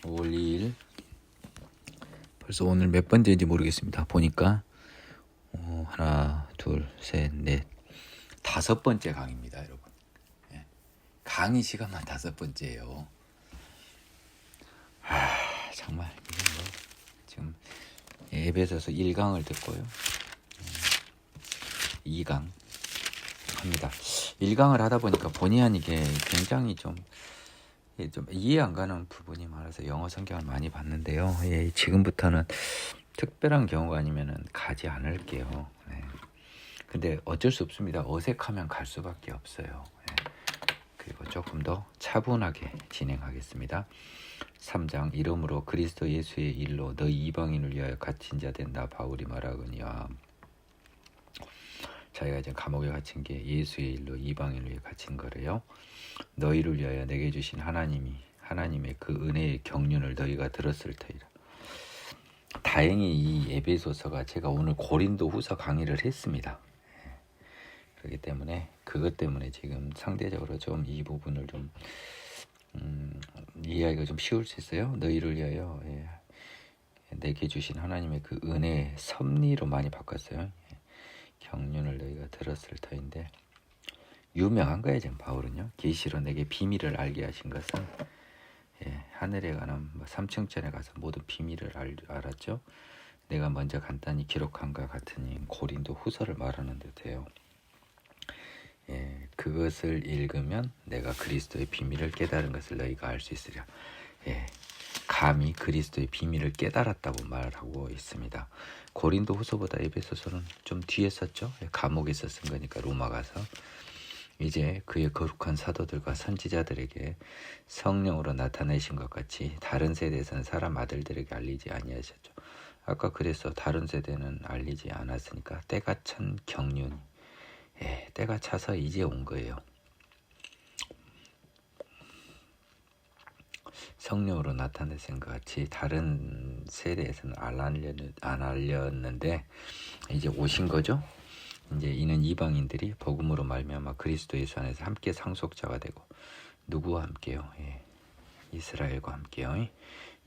5월 2일 벌써 오늘 몇 번째인지 모르겠습니다. 보니까 하나, 둘, 셋, 넷, 다섯 번째 강의입니다, 여러분. 예. 강의 시간만 다섯 번째예요. 정말 지금 에베소서 1강을 듣고요. 2강 합니다. 1강을 하다 보니까 본의 아니게 굉장히 좀 이해 안 가는 부분이 많아서 영어 성경을 많이 봤는데요. 지금부터는 특별한 경우가 아니면은 가지 않을게요. 근데 어쩔 수 없습니다. 어색하면 갈 수밖에 없어요. 그리고 조금 더 차분하게 진행하겠습니다. 3장 이름으로 그리스도 예수의 일로 너희 이방인을 위하여 갇힌 자 된 나 바울이 말하거니와. 자기가 이제 감옥에 갇힌 게 예수의 일로 이방인을 위해 갇힌 거래요. 너희를 위하여 내게 주신 하나님의 그 은혜의 경륜을 너희가 들었을 터이라. 다행히 이 에베소서가 제가 오늘 고린도 후서 강의를 했습니다. 그렇기 때문에 그것 때문에 지금 상대적으로 좀 이 부분을 좀 이해하기가 좀 쉬울 수 있어요. 너희를 위하여 내게 주신 하나님의 그 은혜의 섭리로 많이 바꿨어요. 경륜을 너희가 들었을 터인데 유명한 거예요. 지금 바울은요. 계시로 내게 비밀을 알게 하신 것은 하늘에 관한 3층전에 가서 모든 비밀을 알았죠. 내가 먼저 간단히 기록한 것 같으니 고린도 후서를 말하는 듯해요. 그것을 읽으면 내가 그리스도의 비밀을 깨달은 것을 너희가 알 수 있으리라. 감히 그리스도의 비밀을 깨달았다고 말하고 있습니다. 고린도 후서보다 에베소서는 좀 뒤에 썼죠. 감옥에서 쓴 거니까 로마 가서. 이제 그의 거룩한 사도들과 선지자들에게 성령으로 나타내신 것 같이 다른 세대에서는 사람 아들들에게 알리지 아니하셨죠. 아까 그래서 다른 세대는 알리지 않았으니까 때가 찬 경륜이 때가 차서 이제 온 거예요. 성령으로 나타내신 것 같이 다른 세대에서는 안 알렸는데 이제 오신 거죠. 이제 이는 이방인들이 복음으로 말미암아 그리스도 예수 안에서 함께 상속자가 되고 누구와 함께요? 이스라엘과 함께요.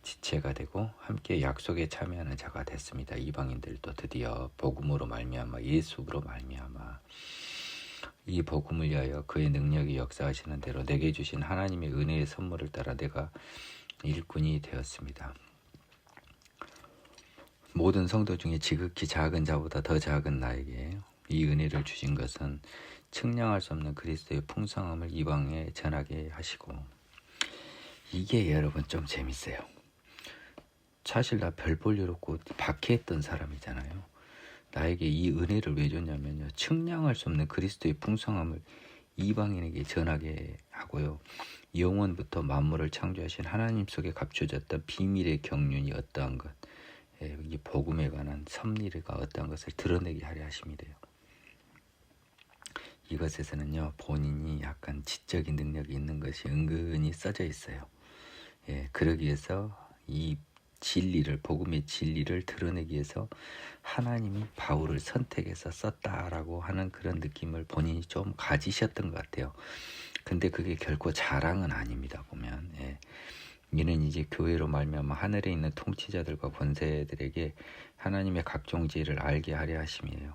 지체가 되고 함께 약속에 참여하는 자가 됐습니다. 이방인들도 드디어 복음으로 말미암아 예수로 말미암아 이 복음을 위하여 그의 능력이 역사하시는 대로 내게 주신 하나님의 은혜의 선물을 따라 내가 일꾼이 되었습니다. 모든 성도 중에 지극히 작은 자보다 더 작은 나에게 이 은혜를 주신 것은 측량할 수 없는 그리스도의 풍성함을 이방에 전하게 하시고. 이게 여러분 좀 재밌어요. 사실 나 별 볼 일 없고 박해했던 사람이잖아요. 나에게 이 은혜를 왜 줬냐면요. 측량할 수 없는 그리스도의 풍성함을 이방인에게 전하게 하고요. 영원부터 만물을 창조하신 하나님 속에 감춰졌던 비밀의 경륜이 어떠한 것, 이 복음에 관한 섭리가 어떠한 것을 드러내게 하려 하심이래요. 이것에서는요. 본인이 약간 지적인 능력이 있는 것이 은근히 써져 있어요. 그러기 위해서 이 진리를, 복음의 진리를 드러내기 위해서 하나님이 바울을 선택해서 썼다라고 하는 그런 느낌을 본인이 좀 가지셨던 것 같아요. 근데 그게 결코 자랑은 아닙니다. 보면 이는 이제 교회로 말미암아 하늘에 있는 통치자들과 권세들에게 하나님의 각종 지혜를 알게 하려 하심이에요.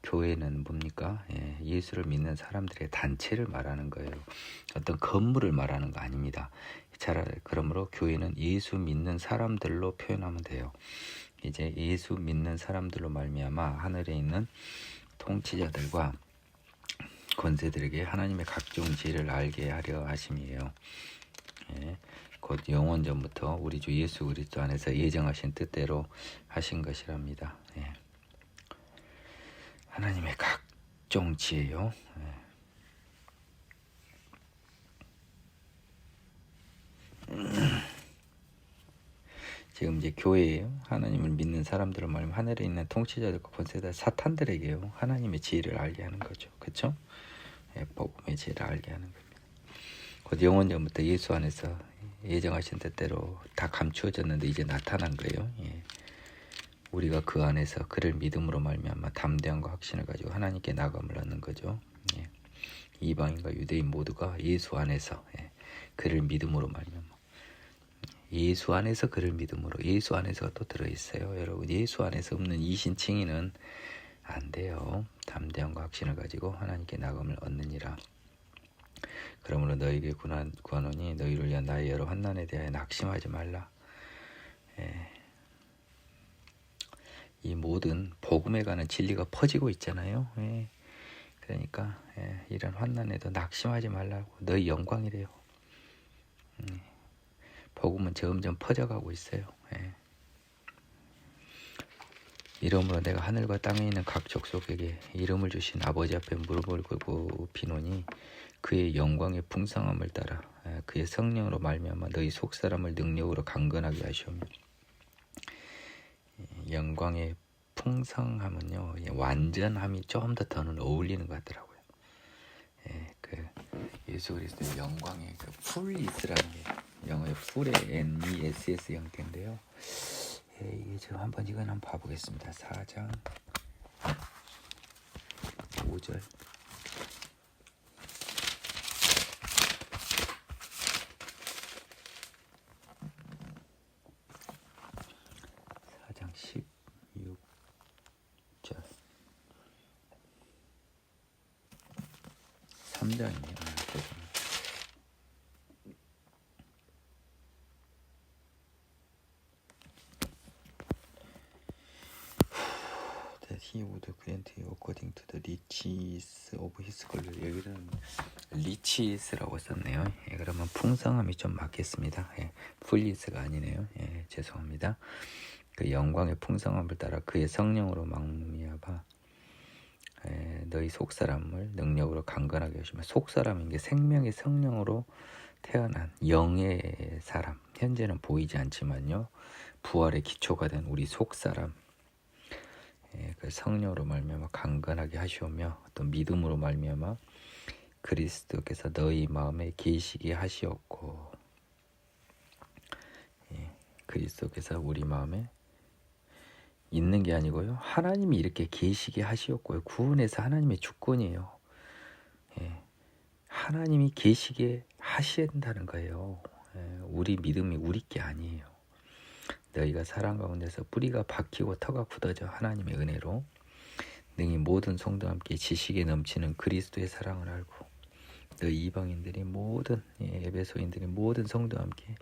교회는 뭡니까? 예수를 믿는 사람들의 단체를 말하는 거예요. 어떤 건물을 말하는 거 아닙니다. 그러므로 교회는 예수 믿는 사람들로 표현하면 돼요. 이제 예수 믿는 사람들로 말미암아 하늘에 있는 통치자들과 권세들에게 하나님의 각종 지혜를 알게 하려 하심이에요. 곧 영원전부터 우리 주 예수 그리스도 안에서 예정하신 뜻대로 하신 것이랍니다. 하나님의 각종 지혜요. 지금 이제 교회예요. 하나님을 믿는 사람들을 말하면 하늘에 있는 통치자들과 권세자 사탄들에게요. 하나님의 지혜를 알게 하는 거죠. 그렇죠? 복음의 지혜를 알게 하는 겁니다. 곧 영원전부터 예수 안에서 예정하신 뜻대로 다 감추어졌는데 이제 나타난 거예요. 우리가 그 안에서 그를 믿음으로 말미암아 담대함과 확신을 가지고 하나님께 나감을 얻는 거죠. 이방인과 유대인 모두가 예수 안에서 그를 믿음으로 말미암아 예수 안에서 그를 믿음으로. 예수 안에서 또 들어있어요. 여러분, 예수 안에서 없는 이신칭의는 안 돼요. 담대함과 확신을 가지고 하나님께 나감을 얻느니라. 그러므로 너희에게 구하노니 너희를 위한 나의 여러 환난에 대하여 낙심하지 말라. 이 모든 복음에 관한 진리가 퍼지고 있잖아요. 그러니까 이런 환난에도 낙심하지 말라고. 너희 영광이래요. 복음은 점점 퍼져가고 있어요. 이러므로 내가 하늘과 땅에 있는 각 족속에게 이름을 주신 아버지 앞에 무릎을 꿇고 비노니 그의 영광의 풍성함을 따라 그의 성령으로 말미암아 너희 속사람을 능력으로 강건하게 하시오며. 영광의 풍성함은요, 완전함이 좀 더는 어울리는 것 같더라고요. 그 예수 그리스도의 영광의 그 풀리스라는 게 영어의 풀의 NESS 형태인데요. 이게 지금 이건 한번 봐보겠습니다. 4장 5절. 장 16절. 3장이네요. He would grant you according to the riches of his glory. 여기는 riches라고 썼네요. 그러면 풍성함이 좀 맞겠습니다. 풀리스가 아니네요. 죄송합니다. 그 영광의 풍성함을 따라 그의 성령으로 말미암아 너희 속사람을 능력으로 강건하게 하시며. 속사람인 게 생명의 성령으로 태어난 영의 사람. 현재는 보이지 않지만요, 부활의 기초가 된 우리 속사람. 그 성령으로 말미암아 강건하게 하시오며 또 믿음으로 말미암아 그리스도께서 너희 마음에 계시게 하시었고. 그리스도께서 우리 마음에 있는 게 아니고요, 하나님이 이렇게 계시게 하시었고요. 구원에서 하나님의 주권이에요. 하나님이 계시게 하신다는 거예요. 우리 믿음이 우리 게 아니에요. 너희가 사랑 가운데서 뿌리가 박히고 터가 굳어져 하나님의 은혜로 능히 모든 성도와 함께 지식에 넘치는 그리스도의 사랑을 알고. 너희 이방인들이 모든 에베소인들이 모든 성도와 함께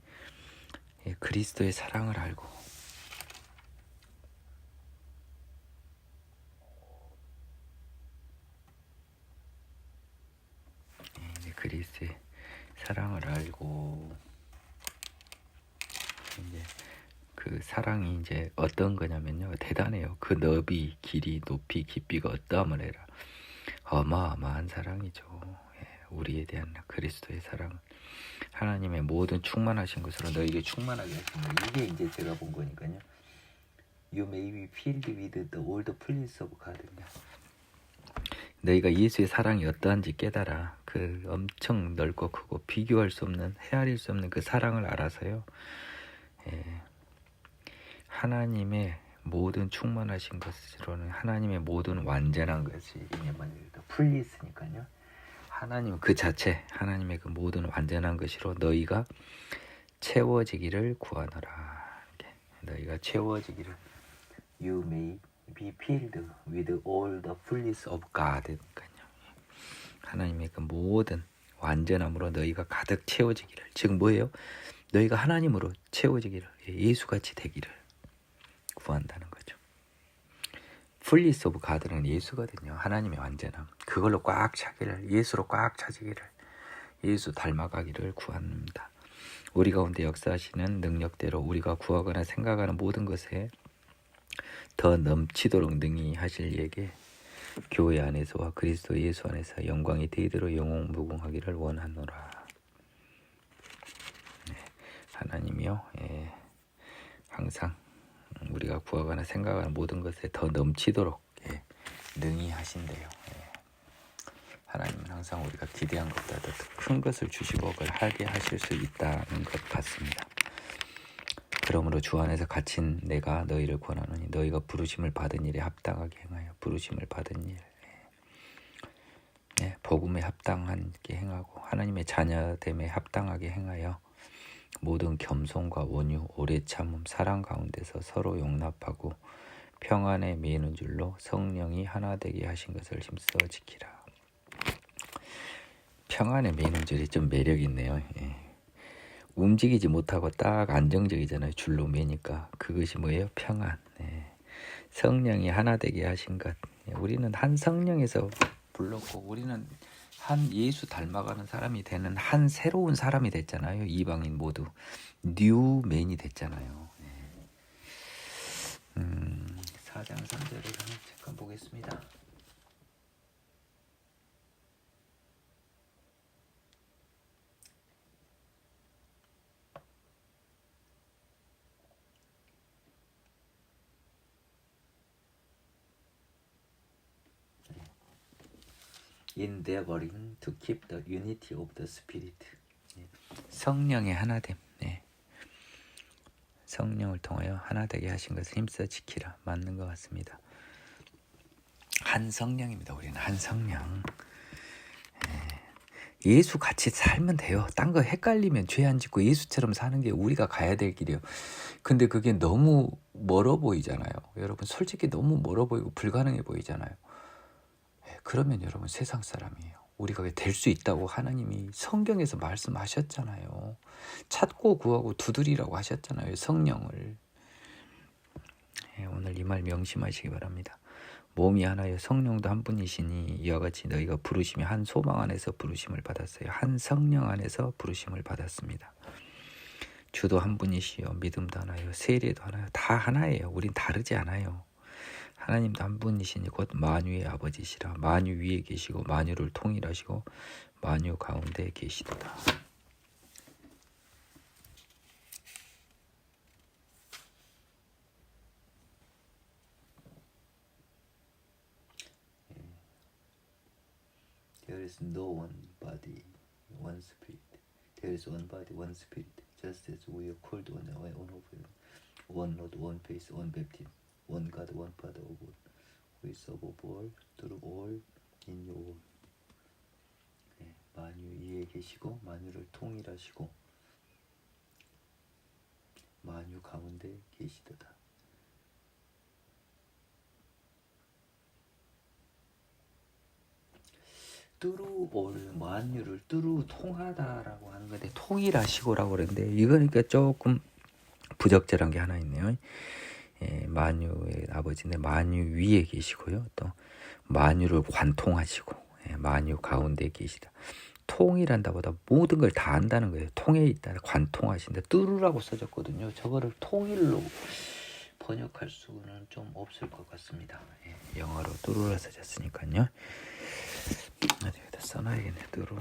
그리스도의 사랑을 알고. 그리스도의 사랑을 알고. 이제 그 사랑이 이제 어떤 거냐면요, 대단해요. 그 너비, 길이, 높이, 깊이가 어떠함을 해라. 어마어마한 사랑이죠. 우리에 대한 그리스도의 사랑. 하나님의 모든 충만하신 것으로 너희에게 충만하게 하신다. 이게 이제 제가 본 거니까요. You may be filled with the all the fullness of God. 너희가 예수의 사랑이 어떠한지 깨달아. 그 엄청 넓고 크고 비교할 수 없는, 헤아릴 수 없는 그 사랑을 알아서요, 하나님의 모든 충만하신 것으로는 하나님의 모든 완전한 것이 풀리스니까요. 하나님 그 자체, 하나님의 그 모든 완전한 것으로 너희가 채워지기를 구하노라. 이렇게. 너희가 채워지기를. You may be filled with all the fullness of God. 그러니까요. 하나님의 그 모든 완전함으로 너희가 가득 채워지기를. 즉 뭐예요? 너희가 하나님으로 채워지기를, 예수같이 되기를 구한다는 거죠. 풀리스 오브 가드는 예수거든요. 하나님의 완전함. 그걸로 꽉 차기를, 예수로 꽉 차지기를, 예수 닮아가기를 구합니다. 우리 가운데 역사하시는 능력대로 우리가 구하거나 생각하는 모든 것에 더 넘치도록 능히 하실 이에게 교회 안에서와 그리스도 예수 안에서 영광이 되도록 영원무궁하기를 원하노라. 하나님이요, 항상 우리가 구하거나 생각하는 모든 것에 더 넘치도록 능히 하신대요. 하나님은 항상 우리가 기대한 것보다 더 큰 것을 주시고 그걸 하게 하실 수 있다는 것 같습니다. 그러므로 주 안에서 갇힌 내가 너희를 권하노니 너희가 부르심을 받은 일에 합당하게 행하여. 부르심을 받은 일, 복음에 합당하게 행하고 하나님의 자녀됨에 합당하게 행하여 모든 겸손과 온유, 오래 참음, 사랑 가운데서 서로 용납하고 평안에 매이는 줄로 성령이 하나 되게 하신 것을 힘써 지키라. 평안에 매이는 줄이 좀 매력 있네요. 예. 움직이지 못하고 딱 안정적이잖아요. 줄로 매니까 그것이 뭐예요? 평안. 예. 성령이 하나 되게 하신 것. 예. 우리는 한 성령에서 불렀고 우리는 한 예수 닮아가는 사람이 되는 한 새로운 사람이 됐잖아요. 이방인 모두 뉴맨이 됐잖아요. 4장 3절을 잠깐 보겠습니다. Endeavoring to keep the unity of the Spirit. 성령의 하나됨. 네. 성령을 통하여 하나 되게 하신 것을 힘써 지키라. 맞는 것 같습니다. 한 성령입니다. 우리는 한 성령. 예수 같이 살면 돼요. 딴 거 헷갈리면 죄 안 짓고 예수처럼 사는 게 우리가 가야 될 길이에요. 근데 그게 너무 멀어 보이잖아요. 여러분 솔직히 너무 멀어 보이고 불가능해 보이잖아요. 그러면 여러분 세상 사람이에요. 우리가 왜 될 수 있다고 하나님이 성경에서 말씀하셨잖아요. 찾고 구하고 두드리라고 하셨잖아요. 성령을. 오늘 이 말 명심하시기 바랍니다. 몸이 하나여 성령도 한 분이시니 이와 같이 너희가 부르심이 한 소망 안에서 부르심을 받았어요. 한 성령 안에서 부르심을 받았습니다. 주도 한 분이시요 믿음도 하나요 세례도 하나요 다 하나예요. 우린 다르지 않아요. 하나님도 한 분이시니 곧 만유의 아버지시라. 만유 위에 계시고 만유를 통일하시고 만유 가운데 계시도다. There is no one body, one spirit. There is one body, one spirit. Just as we are called one of you, one Lord, one faith, one baptism, one God, one Father of all, who is above all, through all, in you all. 만유 위에 계시고 만유를 통일하시고 만유 가운데 계시도다. 뚜루 올 만유를 뚜루 통하다라고 하는 건데 통일하시고라고 그러는데 이거니까 조금 부적절한 게 하나 있네요. 만유의 아버지인데 만유 위에 계시고요. 또 만유를 관통하시고 만유 가운데 계시다. 통일한다보다 모든 걸 다 안다는 거예요. 통해 있다, 관통하신다. 뚜루라고 써졌거든요. 저거를 통일로 번역할 수는 좀 없을 것 같습니다. 영어로 뚜루라 써졌으니까요. 어디에다 써놔야겠네. 뚜루.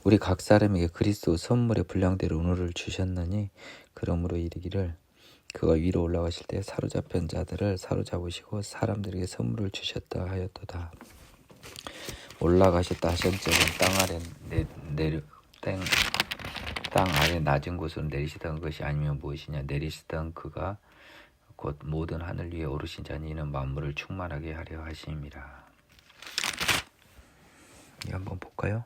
우리 각 사람에게 그리스도 선물의 분량대로 은혜를 주셨느니 그러므로 이르기를 그가 위로 올라가실 때 사로잡힌 자들을 사로잡으시고 사람들에게 선물을 주셨다 하였도다. 올라가셨다 하신 적은 땅 아래 낮은 곳으로 내리시던 것이 아니면 무엇이냐. 내리시던 그가 곧 모든 하늘 위에 오르신 자니 이는 만물을 충만하게 하려 하심이라. 이거 한번 볼까요?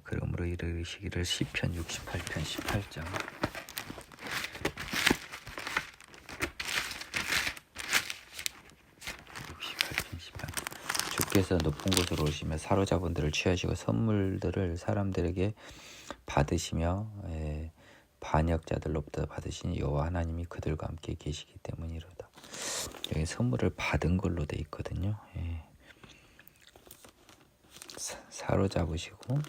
그러므로 이르시기를 시편 68편 18장 주께서 높은 곳으로 오시며 사로잡은 들을 취하시고 선물들을 사람들에게 받으시며 반역자들로부터 받으신 여호와 하나님이 그들과 함께 계시기 때문이로다. 여기 선물을 받은 걸로 돼 있거든요. 사로잡으시고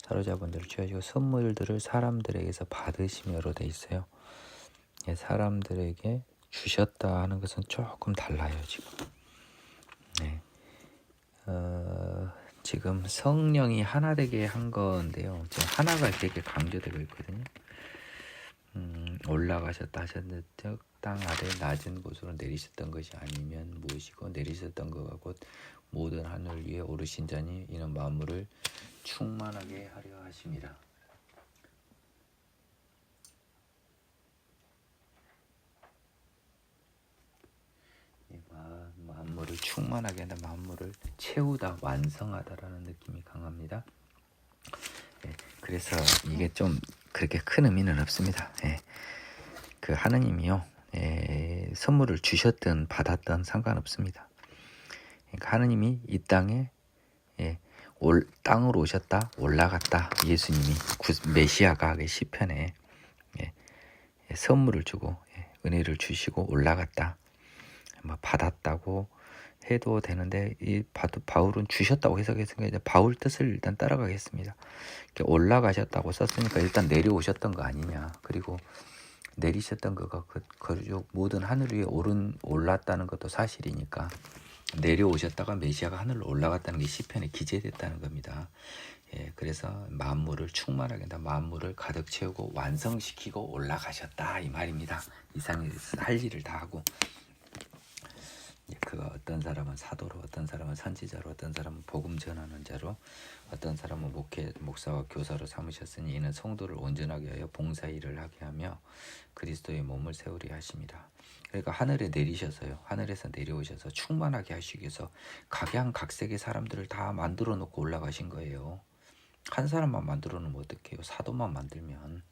사로잡은 들을 취하시고 선물들을 사람들에게서 받으시며로 돼 있어요. 사람들에게 주셨다 하는 것은 조금 달라요. 지금 성령이 하나 되게 한 건데요. 지금 하나가 되게 강조되고 있거든요. 올라가셨다 하셨는데 땅 아래 낮은 곳으로 내리셨던 것이 아니면 무엇이고 내리셨던 것과 곧 모든 하늘 위에 오르신 자니 이는 만물을 충만하게 하려 하심이라. 만물을 충만하게 한다. 만물을 채우다, 완성하다라는 느낌이 강합니다. 그래서 이게 좀 그렇게 큰 의미는 없습니다. 그 하느님이요, 선물을 주셨든 받았든 상관없습니다. 그러니까 하느님이 이 땅에 땅으로 오셨다, 올라갔다. 예수님이 메시아가 시편에 선물을 주고 은혜를 주시고 올라갔다, 받았다고 해도 되는데, 이 바울은 주셨다고 해석했으니까 이제 바울 뜻을 일단 따라가겠습니다. 올라가셨다고 썼으니까 일단 내려오셨던 거 아니냐. 그리고 내리셨던 거가 그 모든 하늘 위에 올랐다는 것도 사실이니까 내려오셨다가 메시아가 하늘로 올라갔다는 게 시편에 기재됐다는 겁니다. 그래서 만물을 충만하게 한다, 만물을 가득 채우고 완성시키고 올라가셨다, 이 말입니다. 이상의 할 일을 다 하고, 그가 어떤 사람은 사도로, 어떤 사람은 선지자로, 어떤 사람은 복음 전하는 자로, 어떤 사람은 목사와 교사로 삼으셨으니 이는 성도를 온전하게 하여 봉사 일을 하게 하며 그리스도의 몸을 세우려 하심이라. 그러니까 하늘에 내리셔서요, 하늘에서 내려오셔서 충만하게 하시기 위해서 각양각색의 사람들을 다 만들어 놓고 올라가신 거예요. 한 사람만 만들어 놓으면 어떡해요? 사도만 만들면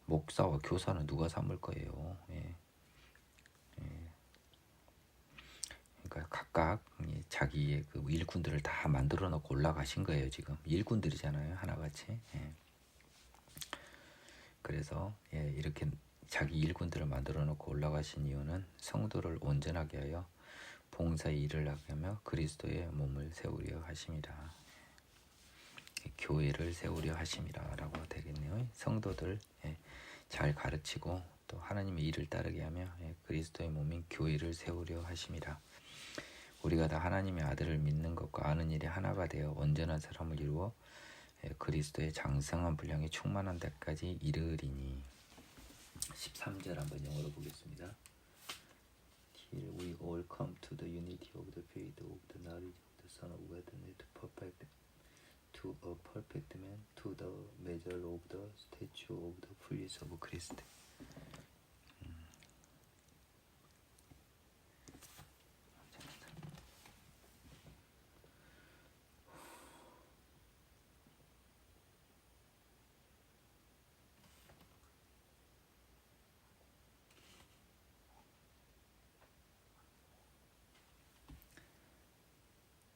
목사와 교사는 누가 삼을 거예요? 그러니까 각각 자기의 그 일꾼들을 다 만들어 놓고 올라가신 거예요. 지금 일꾼들이잖아요, 하나같이. 그래서 이렇게 자기 일꾼들을 만들어 놓고 올라가신 이유는 성도를 온전하게 하여 봉사의 일을 하게 하며 그리스도의 몸을 세우려 하심이라. 교회를 세우려 하심이라 라고 되겠네요. 성도들 잘 가르치고 또 하나님의 일을 따르게 하며 그리스도의 몸인 교회를 세우려 하심이라. 우리가 다 하나님의 아들을 믿는 것과 아는 일이 하나가 되어 온전한 사람을 이루어 그리스도의 장성한 분량이 충만한 데까지 이르리니. 13절 한번 영어로 보겠습니다. Till we all come to the unity of the faith of the knowledge of the Son of God and to a perfect man, to the measure of the stature of the fullness of Christ.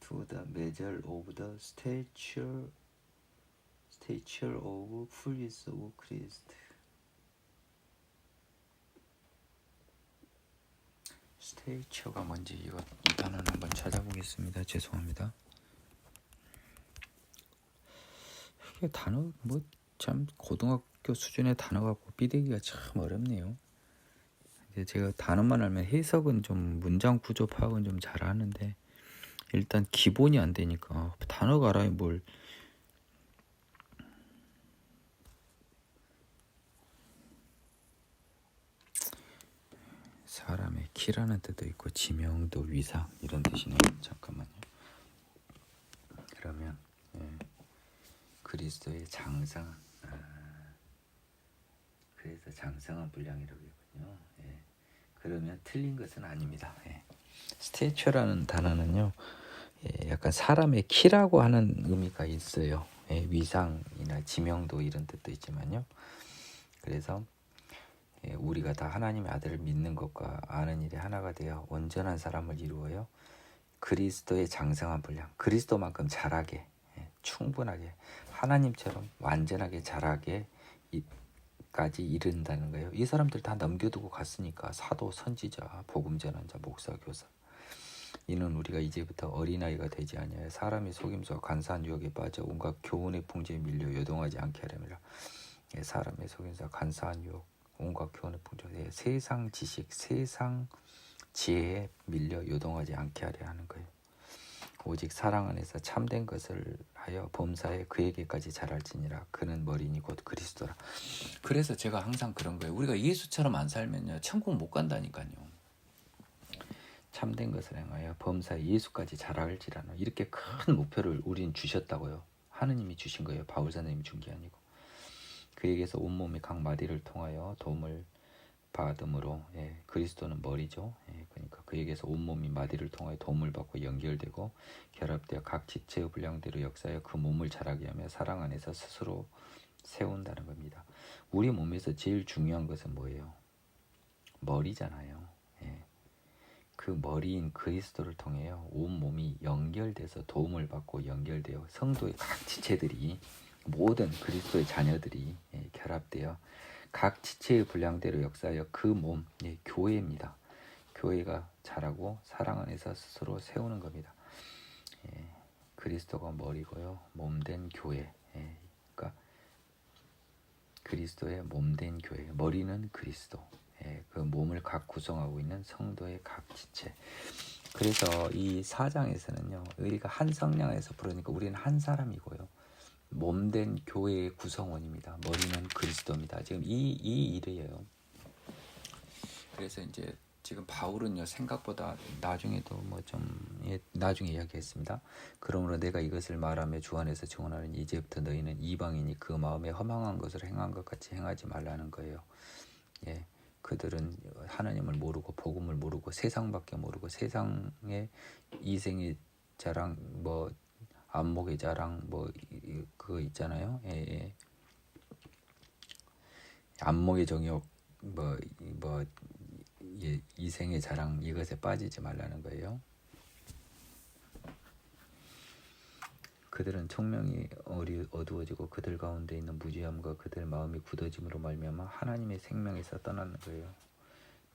To the measure of the stature of fullness of Christ. stature가 뭔지 이 단어는 한번 찾아보겠습니다. 죄송합니다. 이게 단어 참 고등학교 수준의 단어가 삐대기가 참 어렵네요. 제가 단어만 알면 해석은 좀 문장 구조 파악은 좀 잘하는데 일단 기본이 안 되니까 단어가 알아야 뭘. 사람의 키라는 뜻도 있고 지명도, 위상 이런 뜻이네요. 잠깐만요. 그러면 그리스도의 장성한, 그래서 장성한 분량이라고요. 그러면 틀린 것은 아닙니다. 스테이처라는 단어는요, 약간 사람의 키라고 하는 의미가 있어요. 위상이나 지명도 이런 뜻도 있지만요. 그래서 우리가 다 하나님의 아들을 믿는 것과 아는 일이 하나가 되어 온전한 사람을 이루어요 그리스도의 장성한 분량, 그리스도만큼 자라게, 충분하게, 하나님처럼 완전하게 자라게 까지 이른다는 거예요. 이 사람들 다 넘겨두고 갔으니까 사도, 선지자, 복음 전환자, 목사, 교사. 이는 우리가 이제부터 어린아이가 되지 아니하여 사람의 속임수와 간사한 유혹에 빠져 온갖 교훈의 풍조에 밀려 요동하지 않게 하려니라. 사람의 속임수와 간사한 유혹, 온갖 교훈의 풍조, 세상 지식, 세상 지혜에 밀려 요동하지 않게 하려 하는 거예요. 오직 사랑 안에서 참된 것을 하여 범사에 그에게까지 자랄지니라. 그는 머리니 곧 그리스도라. 그래서 제가 항상 그런 거예요. 우리가 예수처럼 안 살면요 천국 못 간다니까요. 참된 것을 행하여 범사에 예수까지 자랄지라는 이렇게 큰 목표를 우린 주셨다고요. 하느님이 주신 거예요. 바울 선생님이 준 게 아니고. 그에게서 온몸이 각 마디를 통하여 도움을 받음으로 그리스도는 머리죠. 그러니까 그에게서 온몸이 마디를 통하여 도움을 받고 연결되고 결합되어 각 지체의 분량대로 역사하여 그 몸을 자라게 하며 사랑 안에서 스스로 세운다는 겁니다. 우리 몸에서 제일 중요한 것은 뭐예요? 머리잖아요. 그 머리인 그리스도를 통해요 온 몸이 연결돼서 도움을 받고 연결되어 성도의 각 지체들이 모든 그리스도의 자녀들이 결합되어 각 지체의 분량대로 역사하여 그 몸, 교회입니다. 교회가 자라고 사랑 안에서 스스로 세우는 겁니다. 그리스도가 머리고요. 몸된 교회. 그러니까 그리스도의 몸된 교회. 머리는 그리스도. 그 몸을 각 구성하고 있는 성도의 각 지체. 그래서 이 4장에서는요. 우리가 한 성령 안에서 부르니까 우리는 한 사람이고요. 몸된 교회의 구성원입니다. 머리는 그리스도입니다. 지금 이 일이에요. 그래서 이제 지금 바울은요 생각보다 나중에도 뭐 좀 나중에 이야기했습니다. 그러므로 내가 이것을 말하며 주 안에서 증언하는 이제부터 너희는 이방인이 그 마음에 허망한 것을 행한 것 같이 행하지 말라는 거예요. 그들은 하나님을 모르고 복음을 모르고 세상밖에 모르고 세상의 이생의 자랑 뭐 안목의 자랑 뭐 그거 있잖아요. 안목의 정욕 뭐 이생의 자랑 이것에 빠지지 말라는 거예요. 그들은 총명이 어두워지고 그들 가운데 있는 무지함과 그들 마음이 굳어짐으로 말미암아 하나님의 생명에서 떠나는 거예요.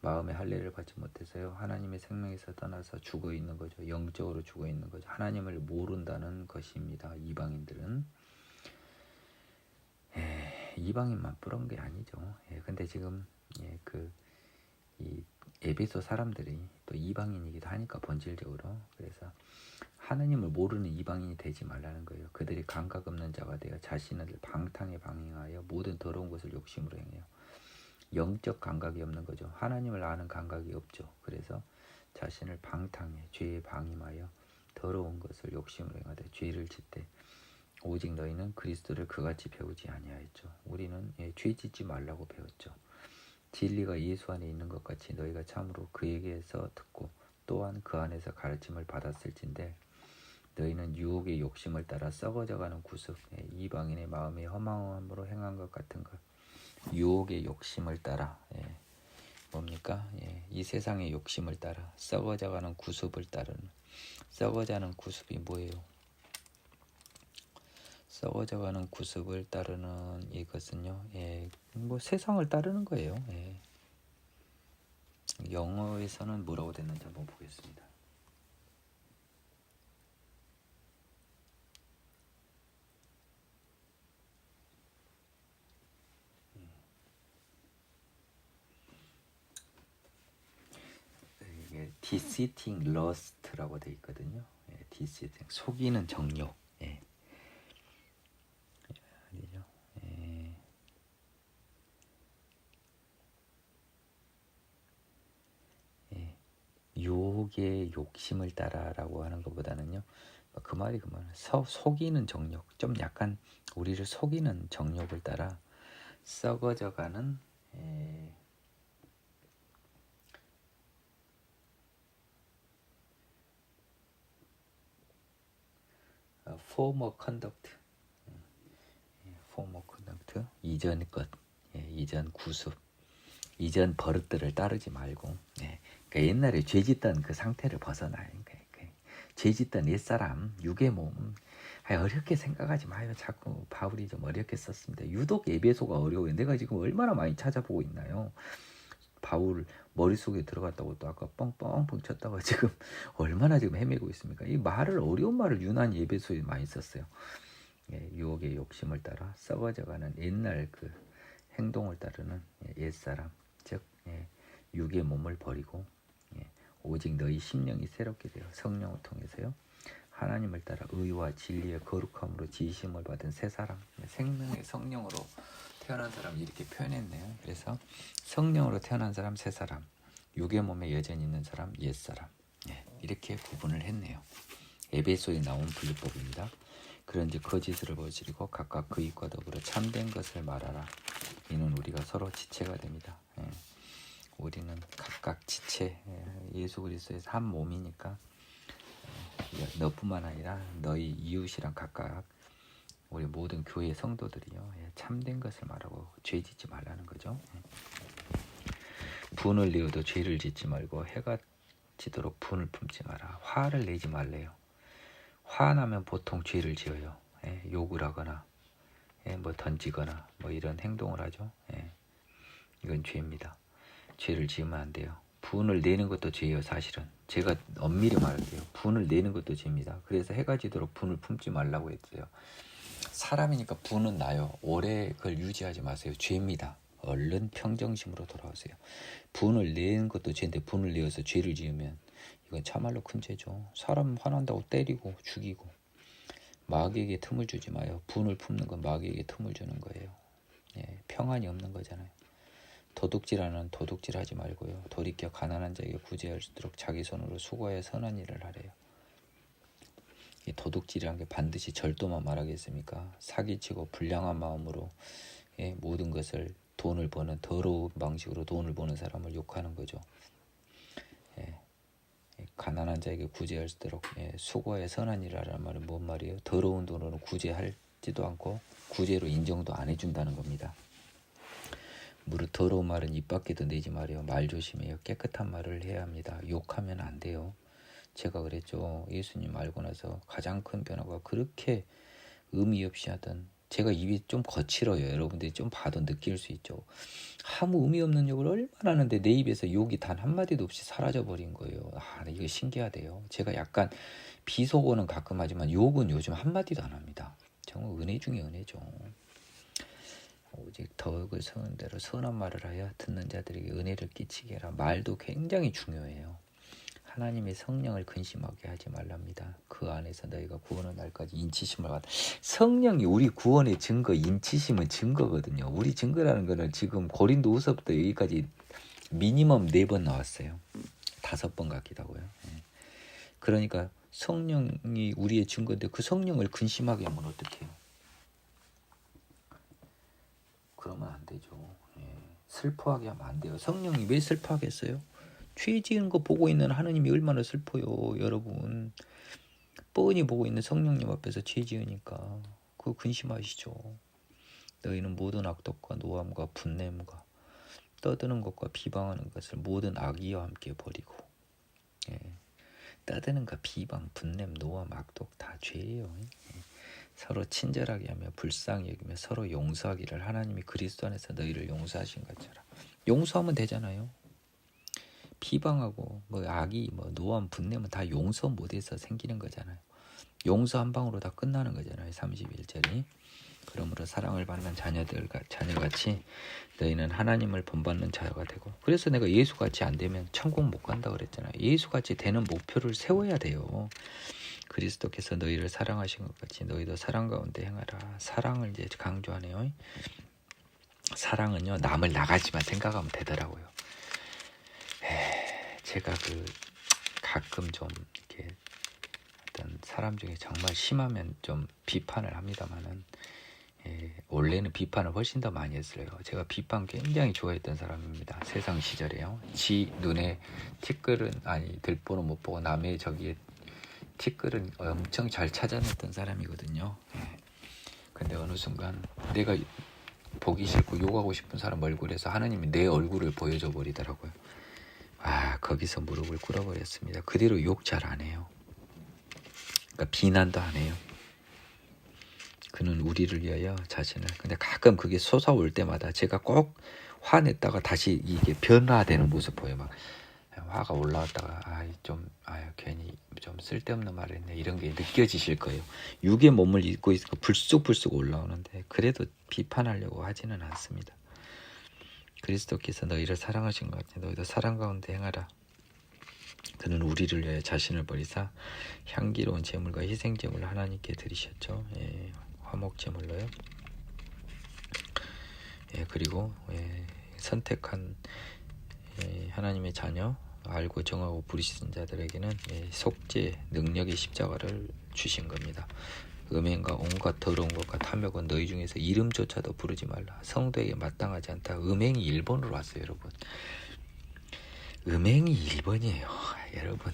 마음의 할례를 받지 못해서요. 하나님의 생명에서 떠나서 죽어 있는 거죠. 영적으로 죽어 있는 거죠. 하나님을 모른다는 것입니다. 이방인들은. 이방인만 부러운 게 아니죠. 근데 지금 이 에베소 사람들이 또 이방인이기도 하니까 본질적으로 그래서 하나님을 모르는 이방인이 되지 말라는 거예요. 그들이 감각 없는 자가 되어 자신을 방탕에 방행하여 모든 더러운 것을 욕심으로 행해요. 영적 감각이 없는 거죠. 하나님을 아는 감각이 없죠. 그래서 자신을 방탕에 죄에 방임하여 더러운 것을 욕심으로 행하되 죄를 짓되 오직 너희는 그리스도를 그같이 배우지 아니하였죠. 우리는 죄 짓지 말라고 배웠죠. 진리가 예수 안에 있는 것 같이 너희가 참으로 그에게서 듣고 또한 그 안에서 가르침을 받았을진데 너희는 유혹의 욕심을 따라 썩어져가는 구습 이방인의 마음이 허망함으로 행한 것 같은 것 유혹의 욕심을 따라 뭡니까? 이 세상의 욕심을 따라 썩어져가는 구습을 따르는 썩어가는 구습이 뭐예요? 썩어져가는 구습을 따르는 이것은요, 뭐 세상을 따르는 거예요. 영어에서는 뭐라고 됐는지 한번 보겠습니다. 이게 deceiving lust라고 돼 있거든요. deceiving 속이는 정욕. 아니죠. 유혹의 욕심을 따라라고 하는 것보다는요. 그 말이 속이는 정욕, 좀 약간 우리를 속이는 정욕을 따라 썩어져가는 former conduct, former conduct, 이전 것, 이전 구습, 이전 버릇들을 따르지 말고, 그러니까 옛날에 죄짓던 그 상태를 벗어나요. 죄짓던 옛사람, 육의 몸, 어렵게 생각하지 마요. 자꾸 바울이 좀 어렵게 썼습니다. 유독 에베소가 어려워요. 내가 지금 얼마나 많이 찾아보고 있나요? 바울 머릿속에 들어갔다고 또 아까 뻥뻥뻥 쳤다가 지금 얼마나 지금 헤매고 있습니까? 이 말을 어려운 말을 유난히 에베소에 많이 썼어요. 유혹의 욕심을 따라 썩어져가는 옛날 그 행동을 따르는 옛사람, 즉 육의 몸을 버리고 오직 너희 심령이 새롭게 되어 성령을 통해서요 하나님을 따라 의와 진리의 거룩함으로 지으심을 받은 새 사람, 생명의 성령으로 태어난 사람 이렇게 표현했네요. 그래서 성령으로 태어난 사람 새 사람, 육의 몸에 여전히 있는 사람 옛 사람, 이렇게 구분을 했네요. 에베소에 나온 분류법입니다. 그런지 거짓을 버리고 각각 그 입과 더불어 참된 것을 말하라. 이는 우리가 서로 지체가 됩니다. 우리는 각각 지체 예수 그리스도에서 한 몸이니까 너뿐만 아니라 너희 이웃이랑 각각 우리 모든 교회 성도들이요 참된 것을 말하고 죄 짓지 말라는 거죠. 분을 내어도 죄를 짓지 말고 해가 지도록 분을 품지 마라. 화를 내지 말래요. 화나면 보통 죄를 지어요. 욕을 하거나 뭐 던지거나 뭐 이런 행동을 하죠. 이건 죄입니다. 죄를 지으면 안 돼요. 분을 내는 것도 죄예요. 사실은 제가 엄밀히 말할게요. 분을 내는 것도 죄입니다. 그래서 해가 지도록 분을 품지 말라고 했어요. 사람이니까 분은 나요. 오래 그걸 유지하지 마세요. 죄입니다. 얼른 평정심으로 돌아오세요. 분을 내는 것도 죄인데 분을 내어서 죄를 지으면 이건 참말로 큰 죄죠. 사람 화난다고 때리고 죽이고 마귀에게 틈을 주지 마요. 분을 품는 건 마귀에게 틈을 주는 거예요. 평안이 없는 거잖아요. 도둑질하는 도둑질하지 말고요. 돌이켜 가난한 자에게 구제할 수 있도록 자기 손으로 수고해 선한 일을 하래요. 이 도둑질이란 게 반드시 절도만 말하겠습니까? 사기치고 불량한 마음으로 모든 것을 돈을 버는 더러운 방식으로 돈을 버는 사람을 욕하는 거죠. 가난한 자에게 구제할 수 있도록 수고해 선한 일을 하라는 말은 뭔 말이에요? 더러운 돈으로 구제하지도 않고 구제로 인정도 안 해준다는 겁니다. 무릇 더러운 말은 입 밖에도 내지 말아요. 말 조심해요. 깨끗한 말을 해야 합니다. 욕하면 안 돼요. 제가 그랬죠. 예수님 알고 나서 가장 큰 변화가 그렇게 의미 없이 하던 제가 입이 좀 거칠어요. 여러분들이 좀 봐도 느낄 수 있죠. 아무 의미 없는 욕을 얼마나 하는데 내 입에서 욕이 단 한마디도 없이 사라져버린 거예요. 이거 신기하대요. 제가 약간 비속어는 가끔 하지만 욕은 요즘 한마디도 안 합니다. 정말 은혜 중에 은혜죠. 오직 덕을 성은 대로 선한 말을 하여 듣는 자들에게 은혜를 끼치게 하라. 말도 굉장히 중요해요. 하나님의 성령을 근심하게 하지 말랍니다. 그 안에서 너희가 구원의 날까지 인치심을 받아. 성령이 우리 구원의 증거, 인치심은 증거거든요. 우리 증거라는 거는 지금 고린도후서부터 여기까지 미니멈 4번 나왔어요. 5번 같기도 하고요. 그러니까 성령이 우리의 증거인데 그 성령을 근심하게 하면 어떡해요? 그러면 안 되죠. 슬퍼하게 하면 안 돼요. 성령이 왜 슬퍼하겠어요? 죄 지은 거 보고 있는 하느님이 얼마나 슬퍼요. 여러분 뻔히 보고 있는 성령님 앞에서 죄 지으니까 그거 근심하시죠. 너희는 모든 악독과 노함과 분냄과 떠드는 것과 비방하는 것을 모든 악의와 함께 버리고 떠드는가 비방, 분냄, 노함, 악독 다 죄예요. 서로 친절하게 하며 불쌍히 여기며 서로 용서하기를 하나님이 그리스도 안에서 너희를 용서하신 것처럼 용서하면 되잖아요. 비방하고 뭐 악의, 뭐 노함, 분냄은 다 용서 못해서 생기는 거잖아요. 용서 한 방으로 다 끝나는 거잖아요. 31절이. 그러므로 사랑을 받는 자녀같이 너희는 하나님을 본받는 자가 되고. 그래서 내가 예수같이 안 되면 천국 못 간다 그랬잖아요. 예수같이 되는 목표를 세워야 돼요. 그리스도께서 너희를 사랑하신 것 같이 너희도 사랑 가운데 행하라. 사랑을 이제 강조하네요. 사랑은요 남을 나가지만 생각하면 되더라고요. 제가 가끔 좀 이렇게 어떤 사람 중에 정말 심하면 좀 비판을 합니다만은 원래는 비판을 훨씬 더 많이 했어요. 제가 비판 굉장히 좋아했던 사람입니다. 세상 시절에요. 지 눈에 티끌은 들보는 못 보고 남의 저기에 티끌은 엄청 잘 찾아냈던 사람이거든요. 근데 어느 순간 내가 보기 싫고 욕하고 싶은 사람 얼굴에서 하나님이 내 얼굴을 보여줘 버리더라고요. 거기서 무릎을 꿇어버렸습니다. 그 뒤로 욕 잘 안 해요. 그러니까 비난도 안 해요. 그는 우리를 위하여 자신을. 근데 가끔 그게 솟아올 때마다 제가 꼭 화냈다가 다시 이게 변화되는 모습 보여요. 막 화가 올라왔다가 괜히 좀 쓸데없는 말을 했네 이런 게 느껴지실 거예요. 육의 몸을 입고 있으니까 불쑥불쑥 올라오는데 그래도 비판하려고 하지는 않습니다. 그리스도께서 너희를 사랑하신 것 같아. 너희도 사랑 가운데 행하라. 그는 우리를 위해 자신을 버리사 향기로운 제물과 희생 제물을 하나님께 드리셨죠. 화목 제물로요. 그리고 선택한 하나님의 자녀 알고 정하고 부르신 자들에게는 속죄 능력의 십자가를 주신 겁니다. 음행과 온갖 더러운 것과 탐욕은 너희 중에서 이름조차도 부르지 말라. 성도에게 마땅하지 않다. 음행이 일본으로 왔어요, 여러분. 음행이 1번이에요. 여러분.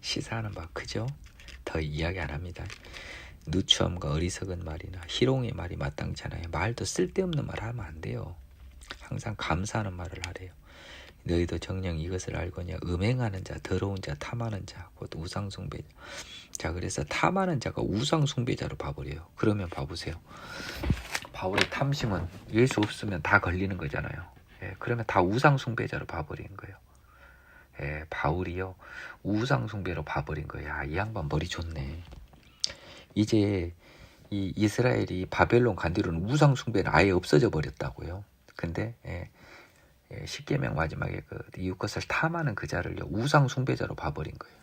시사하는 바 크죠? 더 이야기 안 합니다. 누추함과 어리석은 말이나 희롱의 말이 마땅찮아요. 말도 쓸데없는 말 하면 안 돼요. 항상 감사하는 말을 하래요. 너희도 정녕 이것을 알거냐. 음행하는 자, 더러운 자, 탐하는 자, 곧 우상숭배자. 자, 그래서 탐하는 자가 우상숭배자로 봐버려요. 그러면 봐보세요. 바울의 탐심은 예수 없으면 다 걸리는 거잖아요. 그러면 다 우상숭배자로 봐버리는 거예요. 바울이요, 우상숭배로 봐버린 거야. 이 양반 머리 좋네. 이제 이 이스라엘이 바벨론 간 뒤로는 우상숭배는 아예 없어져 버렸다고요. 근데 십계명 마지막에 그 이웃 것을 탐하는 그 자를요, 우상숭배자로 봐버린 거예요.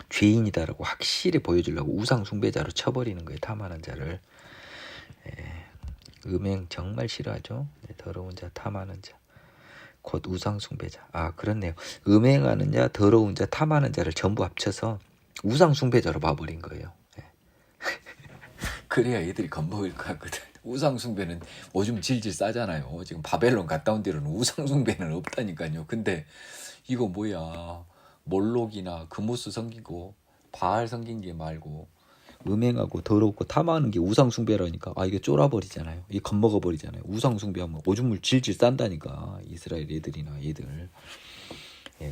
죄인이다라고 확실히 보여주려고 우상숭배자로 쳐버리는 거예요. 탐하는 자를. 음행 정말 싫어하죠. 더러운 자, 탐하는 자, 곧 우상숭배자. 아, 그렇네요. 음행하는 자, 더러운 자, 탐하는 자를 전부 합쳐서 우상숭배자로 봐버린 거예요. 그래야 애들이 겁먹을 것 같거든. 우상숭배는 오줌 질질 싸잖아요. 지금 바벨론 갔다 온 뒤로는 우상숭배는 없다니까요. 근데 이거 뭐야, 몰록이나 금오스 섬기고 바알 섬긴 게 말고 음행하고 더럽고 탐하는 게 우상숭배라니까, 아, 이게 쫄아버리잖아요. 이게 겁먹어버리잖아요. 우상숭배하면 오줌을 질질 싼다니까, 이스라엘 애들이나 얘들.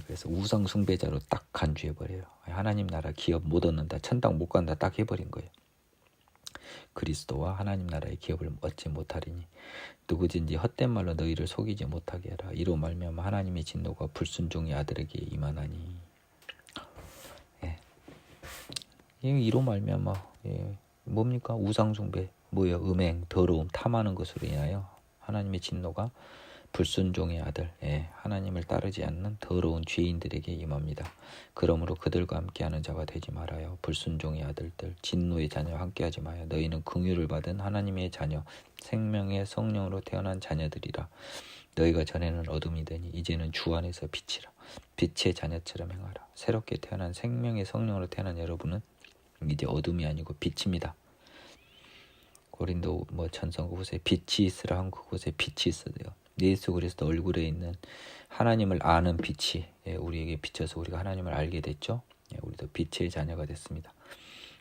그래서 우상숭배자로 딱 간주해버려요. 하나님 나라 기업 못 얻는다, 천당 못 간다 딱 해버린 거예요. 그리스도와 하나님 나라의 기업을 얻지 못하리니 누구든지 헛된 말로 너희를 속이지 못하게 하라. 이로 말미암아 하나님의 진노가 불순종의 아들에게 임하나니. 이로 말미암아 뭡니까? 우상숭배, 뭐예요? 음행, 더러움, 탐하는 것으로 인하여 하나님의 진노가 불순종의 아들, 하나님을 따르지 않는 더러운 죄인들에게 임합니다. 그러므로 그들과 함께하는 자가 되지 말아요. 불순종의 아들들, 진노의 자녀와 함께하지 마요. 너희는 긍휼을 받은 하나님의 자녀, 생명의 성령으로 태어난 자녀들이라. 너희가 전에는 어둠이더니 이제는 주 안에서 빛이라. 빛의 자녀처럼 행하라. 새롭게 태어난 생명의 성령으로 태어난 여러분은 이제 어둠이 아니고 빛입니다. 고린도 전서 그곳에 빛이 있으라 한 그곳에 빛이 있어요. 예수 그리스도 얼굴에 있는 하나님을 아는 빛이 우리에게 비쳐서 우리가 하나님을 알게 됐죠. 우리도 빛의 자녀가 됐습니다.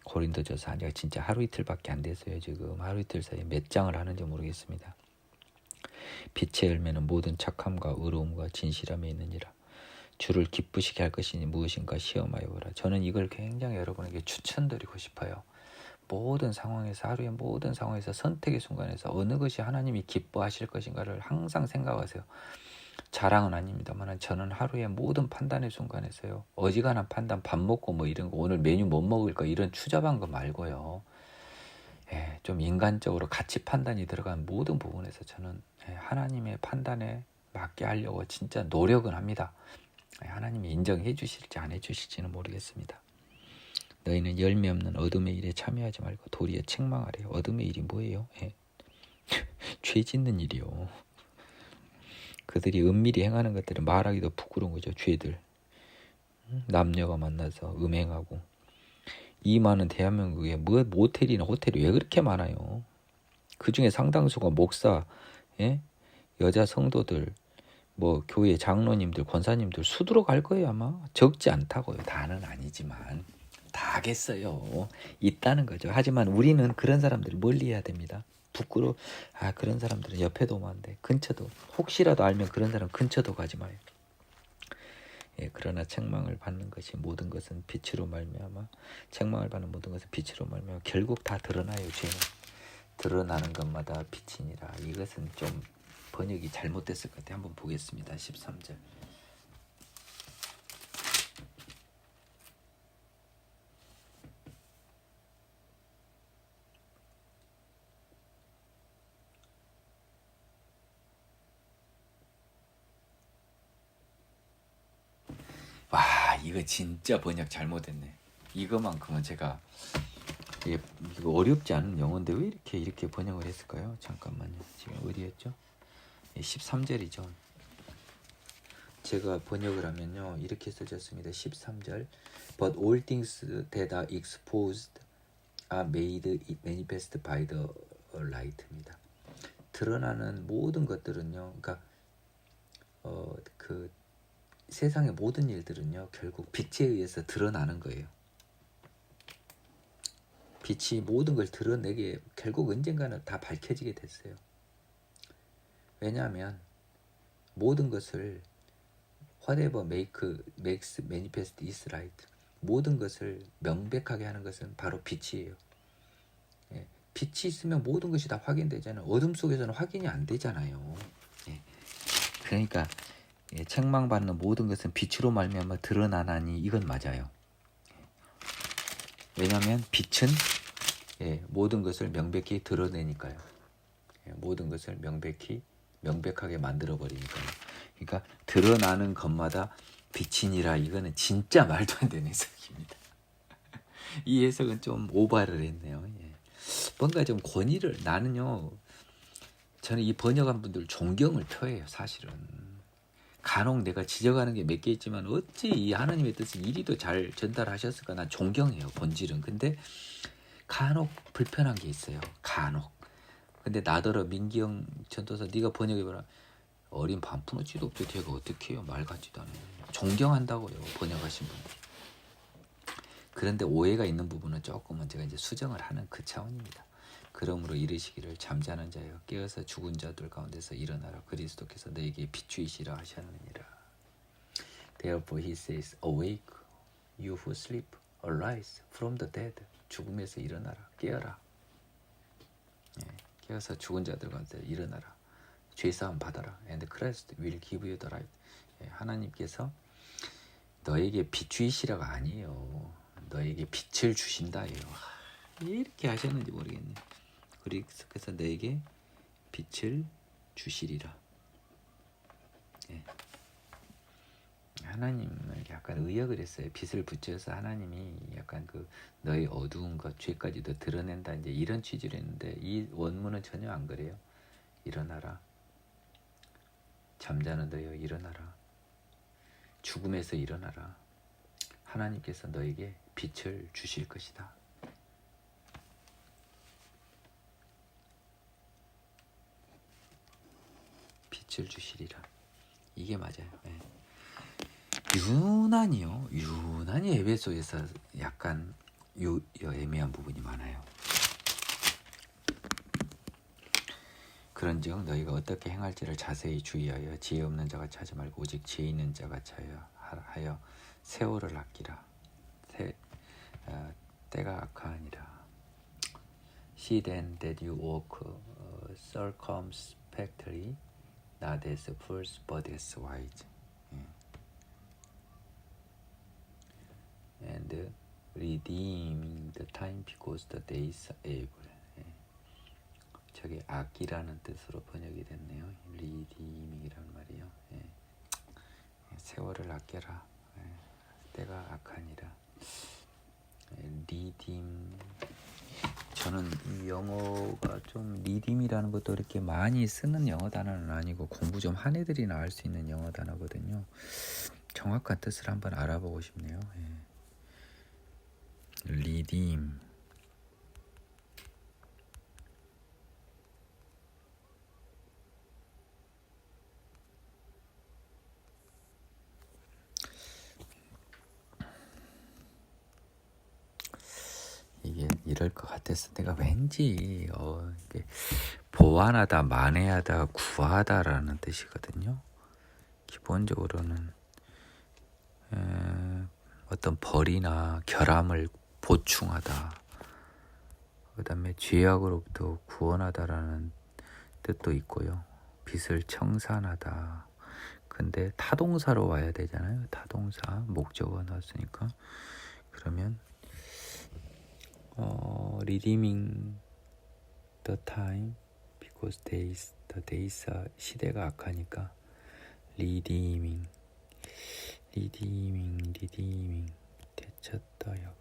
고린도전서 한지가 진짜 하루 이틀밖에 안 됐어요. 지금 하루 이틀 사이에 몇 장을 하는지 모르겠습니다. 빛의 열매는 모든 착함과 의로움과 진실함에 있느니라. 주를 기쁘시게 할 것이니 무엇인가 시험하여 보라. 저는 이걸 굉장히 여러분에게 추천드리고 싶어요. 모든 상황에서, 하루의 모든 상황에서, 선택의 순간에서 어느 것이 하나님이 기뻐하실 것인가를 항상 생각하세요. 자랑은 아닙니다만 저는 하루의 모든 판단의 순간에서요, 어지간한 판단, 밥 먹고 뭐 이런 거, 오늘 메뉴 못 먹을까 이런 추잡한 거 말고요, 좀 인간적으로 가치 판단이 들어간 모든 부분에서 저는 하나님의 판단에 맞게 하려고 진짜 노력은 합니다. 하나님이 인정해 주실지 안 해주실지는 모르겠습니다. 너희는 열매 없는 어둠의 일에 참여하지 말고 도리어 책망하래요. 어둠의 일이 뭐예요? 죄 짓는 일이요. 그들이 은밀히 행하는 것들은 말하기도 부끄러운 거죠. 죄들. 남녀가 만나서 음행하고. 이 많은 대한민국에 모텔이나 호텔이 왜 그렇게 많아요? 그 중에 상당수가 목사, 여자 성도들, 교회 장로님들, 권사님들 수두로 갈 거예요. 아마 적지 않다고요. 다는 아니지만 다 하겠어요. 있다는 거죠. 하지만 우리는 그런 사람들을 멀리해야 됩니다. 그런 사람들은 옆에도 오면 안 돼. 근처도, 혹시라도 알면 그런 사람 근처도 가지 마요. 그러나 책망을 받는 것이 모든 것은 빛으로 말미암아, 책망을 받는 모든 것은 빛으로 말미암아 결국 다 드러나요. 죄는 드러나는 것마다 빛이니라. 이것은 좀 번역이 잘못됐을 것 같아요. 한번 보겠습니다. 13절. 와, 이거 진짜 번역 잘못했네. 이거만큼은 제가 이거 어렵지 않은 영어인데 왜 이렇게 번역을 했을까요? 잠깐만요. 지금 어디였죠? 13절이죠. 제가 번역을 하면요, 이렇게 써졌습니다. 13절. But all things that are exposed are made manifest by the light입니다. 드러나는 모든 것들은요, 그러니까 그 세상의 모든 일들은요 결국 빛에 의해서 드러나는 거예요. 빛이 모든 걸 드러내게 결국 언젠가는 다 밝혀지게 됐어요. 왜냐하면 모든 것을 whatever makes manifest is right, 모든 것을 명백하게 하는 것은 바로 빛이에요. 예, 빛이 있으면 모든 것이 다 확인되잖아요. 어둠 속에서는 확인이 안 되잖아요. 예, 그러니까 책망받는 모든 것은 빛으로 말미암아 드러나나니, 이건 맞아요. 왜냐하면 빛은 모든 것을 명백히 드러내니까요. 모든 것을 명백하게 만들어 버리니까요. 그러니까 드러나는 것마다 빛이니라, 이거는 진짜 말도 안 되는 해석입니다. 이 해석은 좀 오바를 했네요. 뭔가 좀 권위를, 나는요 저는 이 번역한 분들 존경을 표해요. 사실은 간혹 내가 지적하는 게 몇 개 있지만 어찌 이 하나님의 뜻을 이리도 잘 전달하셨을까, 난 존경해요 본질은. 근데 간혹 불편한 게 있어요. 간혹. 근데 나더러 민기영 전도사 네가 번역해봐라. 어린 반푼어치도 없죠. 제가 어떻게 해요. 말 같지도 않아요. 존경한다고요 번역하신 분들. 그런데 오해가 있는 부분은 조금은 제가 이제 수정을 하는 그 차원입니다. 그러므로 이르시기를 잠자는 자여 깨어서 죽은 자들 가운데서 일어나라. 그리스도께서 너에게 비추이시라 하셨느니라. Therefore he says, awake, you who sleep, arise from the dead. 죽음에서 일어나라. 깨어라. 깨어서 죽은 자들 가운데 일어나라. 죄사함 받아라. And Christ will give you the right. 하나님께서 너에게 비추이시라가 아니에요. 너에게 빛을 주신다예요. 왜 이렇게 하셨는지 모르겠네. 그래서 너에게 빛을 주시리라. 하나님을 약간 의역을 했어요. 빛을 붙여서 하나님이 약간 그 너의 어두운 것, 죄까지도 드러낸다, 이제 이런 취지로 했는데 이 원문은 전혀 안 그래요. 일어나라. 잠자는 너여 일어나라. 죽음에서 일어나라. 하나님께서 너에게 빛을 주실 것이다. 빛을 주시리라. 이게 맞아요. 유난히 에베소에서 약간 애매한 부분이 많아요. 그런즉 너희가 어떻게 행할지를 자세히 주의하여 지혜 없는 자가 차지 말고 오직 지혜 있는 자가 하여 세월을 아끼라. 때가 악하니라. See then that you walk circumspectly, not as fools but as wise. And redeeming the time because the days are evil. 저게 악이라는 뜻으로 번역이 됐네요. redeeming이란 말이요. 세월을 아껴라. 때가 악하니라. redeem. 저는 이 영어가 좀 redeem이라는 것도 이렇게 많이 쓰는 영어 단어는 아니고 공부 좀 한 애들이나 알 수 있는 영어 단어거든요. 정확한 뜻을 한번 알아보고 싶네요. redeem. 이게 이럴 것 같아서 내가 왠지 이게 보완하다, 만회하다, 구하다라는 뜻이거든요. 기본적으로는 어떤 벌이나 결함을 보충하다, 그 다음에 죄악으로부터 구원하다라는 뜻도 있고요. 빚을 청산하다. 근데 타동사로 와야 되잖아요. 타동사, 목적어 나왔으니까. 그러면 redeeming the time because the days are, 시대가 악하니까 redeeming 되찾다요.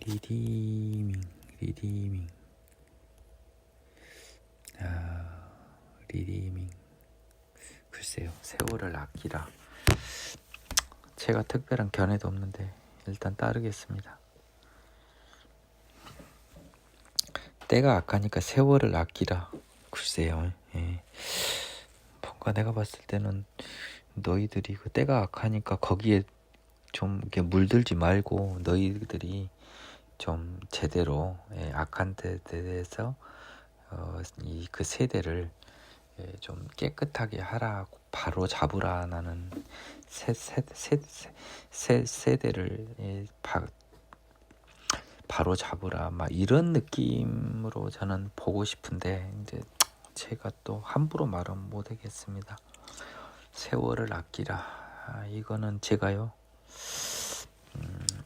redeeming 글쎄요. 세월을 아끼라. 제가 특별한 견해도 없는데 일단 따르겠습니다. 때가 악하니까 세월을 아끼라. 글쎄요. 그러니까 내가 봤을 때는 너희들이 그 때가 악하니까 거기에 좀 이렇게 물들지 말고 너희들이 좀 제대로 악한 때에 대해서 이 그 세대를 좀 깨끗하게 하라고 바로 잡으라. 나는 세대를 바로 잡으라 막 이런 느낌으로 저는 보고 싶은데 이제 제가 또 함부로 말은 못하겠습니다. 세월을 아끼라. 이거는 제가요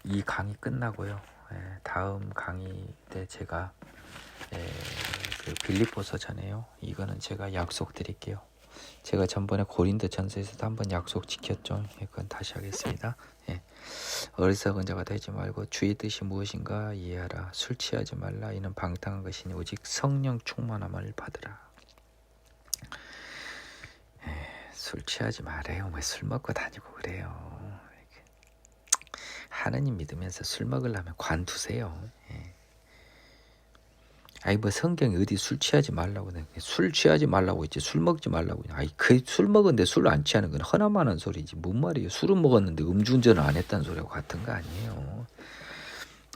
이 강의 끝나고요 다음 강의 때 제가 그 빌립보서 전에요 이거는 제가 약속 드릴게요. 제가 전번에 고린도 전서에서도 한번 약속 지켰죠. 그건 다시 하겠습니다. 어리석은 자가 되지 말고 주의 뜻이 무엇인가 이해하라. 술 취하지 말라. 이는 방탕한 것이니 오직 성령 충만함을 받으라. 술 취하지 말아요. 왜 술 먹고 다니고 그래요. 하느님 믿으면서 술 먹으려면 관두세요. 아이 뭐 성경이 어디 술 취하지 말라고 술 취하지 말라고 했지 술 먹지 말라고. 아이 그 술 먹었는데 술 안 취하는 건 허나만한 소리지 뭔 말이에요. 술은 먹었는데 음주운전을 안 했다는 소리하고 같은 거 아니에요.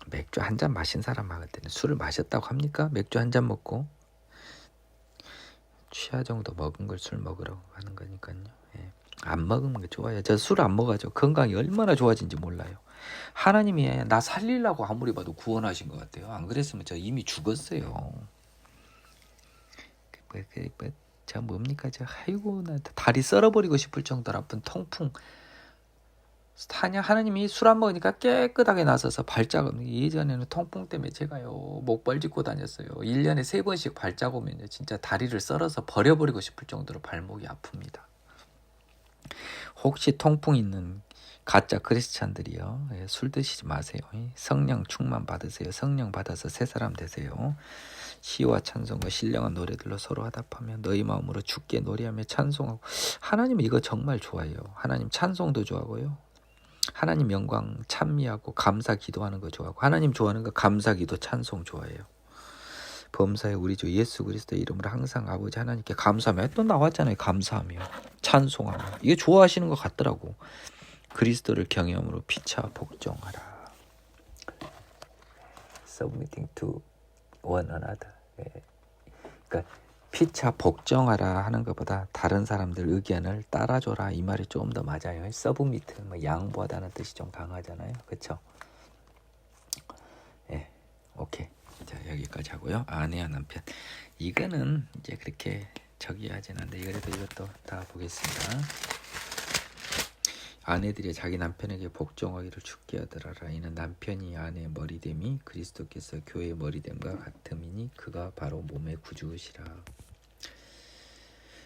맥주 한 잔 마신 사람 막을 때는 술을 마셨다고 합니까? 맥주 한 잔 먹고 취하 정도 먹은 걸 술 먹으라고 하는 거니까요. 안 먹으면 좋아요. 저 술 안 먹어가지고 건강이 얼마나 좋아진지 몰라요. 하나님이 나 살리려고 아무리 봐도 구원하신 것 같아요. 안 그랬으면 저 이미 죽었어요. 저 뭡니까? 저 아이고 나 다리 썰어버리고 싶을 정도로 아픈 통풍. 하나님이 술 안 먹으니까 깨끗하게 나서서 발자국. 예전에는 통풍 때문에 제가요 목발 짚고 다녔어요. 1년에 3번씩 발자국 오면요 진짜 다리를 썰어서 버려버리고 싶을 정도로 발목이 아픕니다. 혹시 통풍 있는 가짜 크리스찬들이요 술 드시지 마세요. 성령 충만 받으세요. 성령 받아서 새 사람 되세요. 시와 찬송과 신령한 노래들로 서로 화답하며 너희 마음으로 주께 노래하며 찬송하고. 하나님은 이거 정말 좋아해요. 하나님 찬송도 좋아하고요. 하나님 영광 찬미하고 감사 기도하는 거 좋아하고. 하나님 좋아하는 거 감사 기도 찬송 좋아해요. 범사에 우리 주 예수 그리스도의 이름으로 항상 아버지 하나님께 감사하며. 또 나왔잖아요. 감사하며 찬송하며. 이게 좋아하시는 것 같더라고. 그리스도를 경외함으로 피차 복종하라. Submitting to one another. 그러니까 피차 복종하라 하는 것보다 다른 사람들 의견을 따라줘라 이 말이 좀 더 맞아요. Submit 뭐 양보하다는 뜻이 좀 강하잖아요. 그렇죠? 오케이. 자 여기까지 하고요. 아내와 남편. 이거는 이제 그렇게 저기 하진 않는데 그래도 이것도 다 보겠습니다. 아내들이 자기 남편에게 복종하기를 죽게 하더라라. 이는 남편이 아내의 머리됨이 그리스도께서 교회의 머리됨과 같음이니 그가 바로 몸의 구주시라.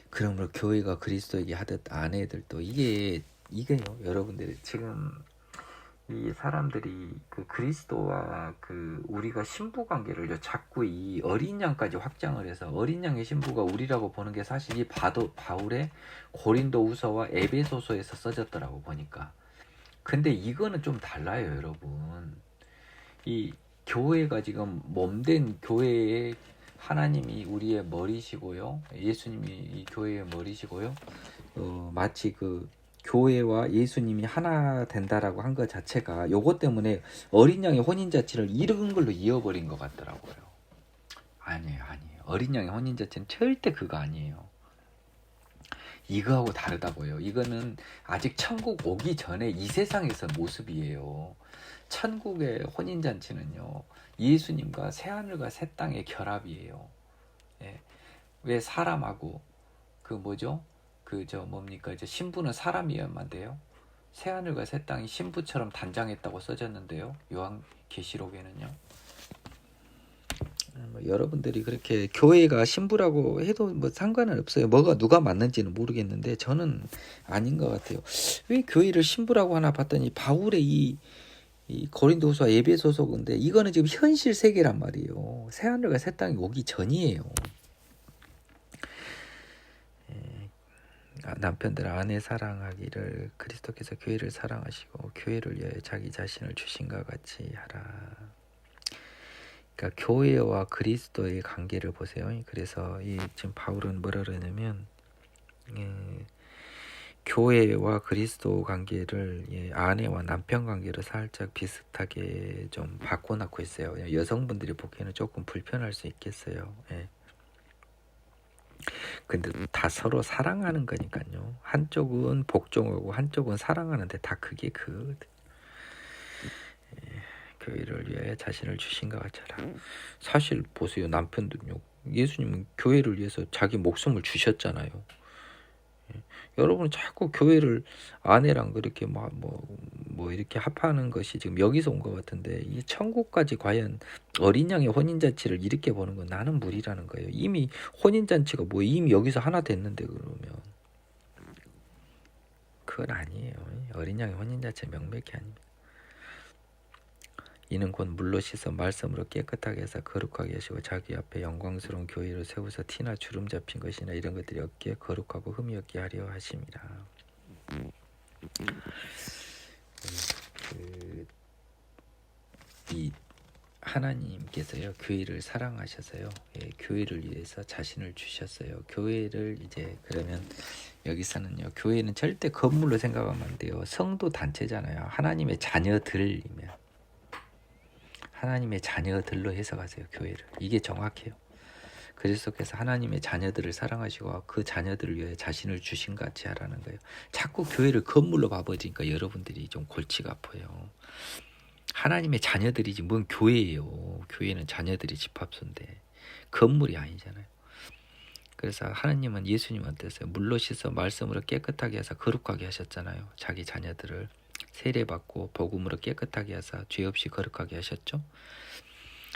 그러므로 교회가 그리스도에게 하듯 아내들도 이게요 여러분들 지금 이 사람들이 그 그리스도와 그 우리가 신부 관계를 자꾸 이 어린 양까지 확장을 해서 어린 양의 신부가 우리라고 보는 게 사실 이 바울의 고린도후서와 에베소서에서 써졌더라고 보니까. 근데 이거는 좀 달라요 여러분. 이 교회가 지금 몸된 교회에 하나님이 우리의 머리시고요. 예수님이 이 교회의 머리시고요. 마치 그 교회와 예수님이 하나 된다라고 한 것 자체가 요것 때문에 어린 양의 혼인자체를 이런 걸로 이어버린 것 같더라고요. 아니에요. 어린 양의 혼인자체는 절대 그거 아니에요. 이거하고 다르다고요. 이거는 아직 천국 오기 전에 이 세상에서 모습이에요. 천국의 혼인잔치는요 예수님과 새하늘과 새 땅의 결합이에요. 왜 사람하고 그 뭐죠? 뭡니까? 이제 신부는 사람이어야만 돼요. 새하늘과 새 땅이 신부처럼 단장했다고 써졌는데요. 요한계시록에는요. 여러분들이 그렇게 교회가 신부라고 해도 뭐 상관은 없어요. 누가 맞는지는 모르겠는데 저는 아닌 것 같아요. 왜 교회를 신부라고 하나 봤더니 바울의 이 고린도후서 에베소서 근데 이거는 지금 현실 세계란 말이에요. 새하늘과 새 땅이 오기 전이에요. 남편들 아내 사랑하기를 그리스도께서 교회를 사랑하시고 교회를 위하여 자기 자신을 주신 것 같이 하라. 그러니까 교회와 그리스도의 관계를 보세요. 그래서 지금 바울은 뭐라 그러냐면 예, 교회와 그리스도 관계를 아내와 남편 관계를 살짝 비슷하게 좀 바꿔놓고 있어요. 여성분들이 보기에는 조금 불편할 수 있겠어요. 예. 근데 다 서로 사랑하는 거니까요. 한쪽은 복종하고 한쪽은 사랑하는데 다 그게 교회를 위해 자신을 주신 것 같잖아. 사실 보세요. 남편들요. 예수님은 교회를 위해서 자기 목숨을 주셨잖아요. 여러분 자꾸 교회를 아내랑 그렇게 뭐 이렇게 합하는 것이 지금 여기서 온 것 같은데 이 천국까지 과연 어린 양의 혼인잔치를 이렇게 보는 건 나는 무리라는 거예요. 이미 혼인잔치가 뭐 이미 여기서 하나 됐는데 그러면 그건 아니에요. 어린 양의 혼인잔치 명백히 아닙니다. 이는 곧 물로 씻어 말씀으로 깨끗하게 해서 거룩하게 하시고 자기 앞에 영광스러운 교회를 세우사 티나 주름 잡힌 것이나 이런 것들이 없기에 거룩하고 흠이 없게 하려 하심이라. 이 하나님께서요 교회를 사랑하셔서요 교회를 위해서 자신을 주셨어요. 교회를 이제 그러면 여기서는요 교회는 절대 건물로 생각하면 안 돼요. 성도 단체잖아요. 하나님의 자녀들이면 하나님의 자녀들로 해석하세요. 교회를. 이게 정확해요. 그리스도께서 하나님의 자녀들을 사랑하시고 그 자녀들을 위해 자신을 주신 것 같이 하라는 거예요. 자꾸 교회를 건물로 봐버리니까 여러분들이 좀 골치가 아파요. 하나님의 자녀들이지 뭔 교회예요. 교회는 자녀들이 집합소인데 건물이 아니잖아요. 그래서 하나님은 예수님은 어땠어요? 물로 씻어 말씀으로 깨끗하게 하사 거룩하게 하셨잖아요. 자기 자녀들을 세례받고 복음으로 깨끗하게 하사 죄 없이 거룩하게 하셨죠.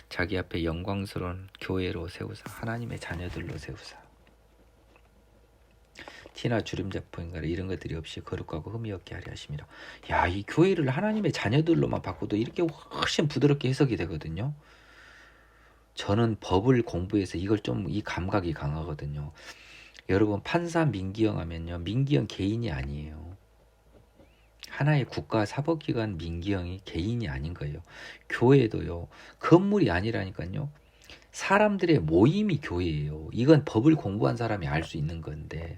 자기 앞에 영광스러운 교회로 세우사 하나님의 자녀들로 세우사 티나 주름 잡힌 것 이런 것들이 없이 거룩하고 흠이 없게 하려 하심이라. 야, 이 교회를 하나님의 자녀들로만 바꿔도 이렇게 훨씬 부드럽게 해석이 되거든요. 저는 법을 공부해서 이걸 좀 이 감각이 강하거든요. 여러분 판사 민기영 하면요 민기영 개인이 아니에요. 하나의 국가 사법기관 민기영이 개인이 아닌 거예요. 교회도요 건물이 아니라니까요. 사람들의 모임이 교회예요. 이건 법을 공부한 사람이 알 수 있는 건데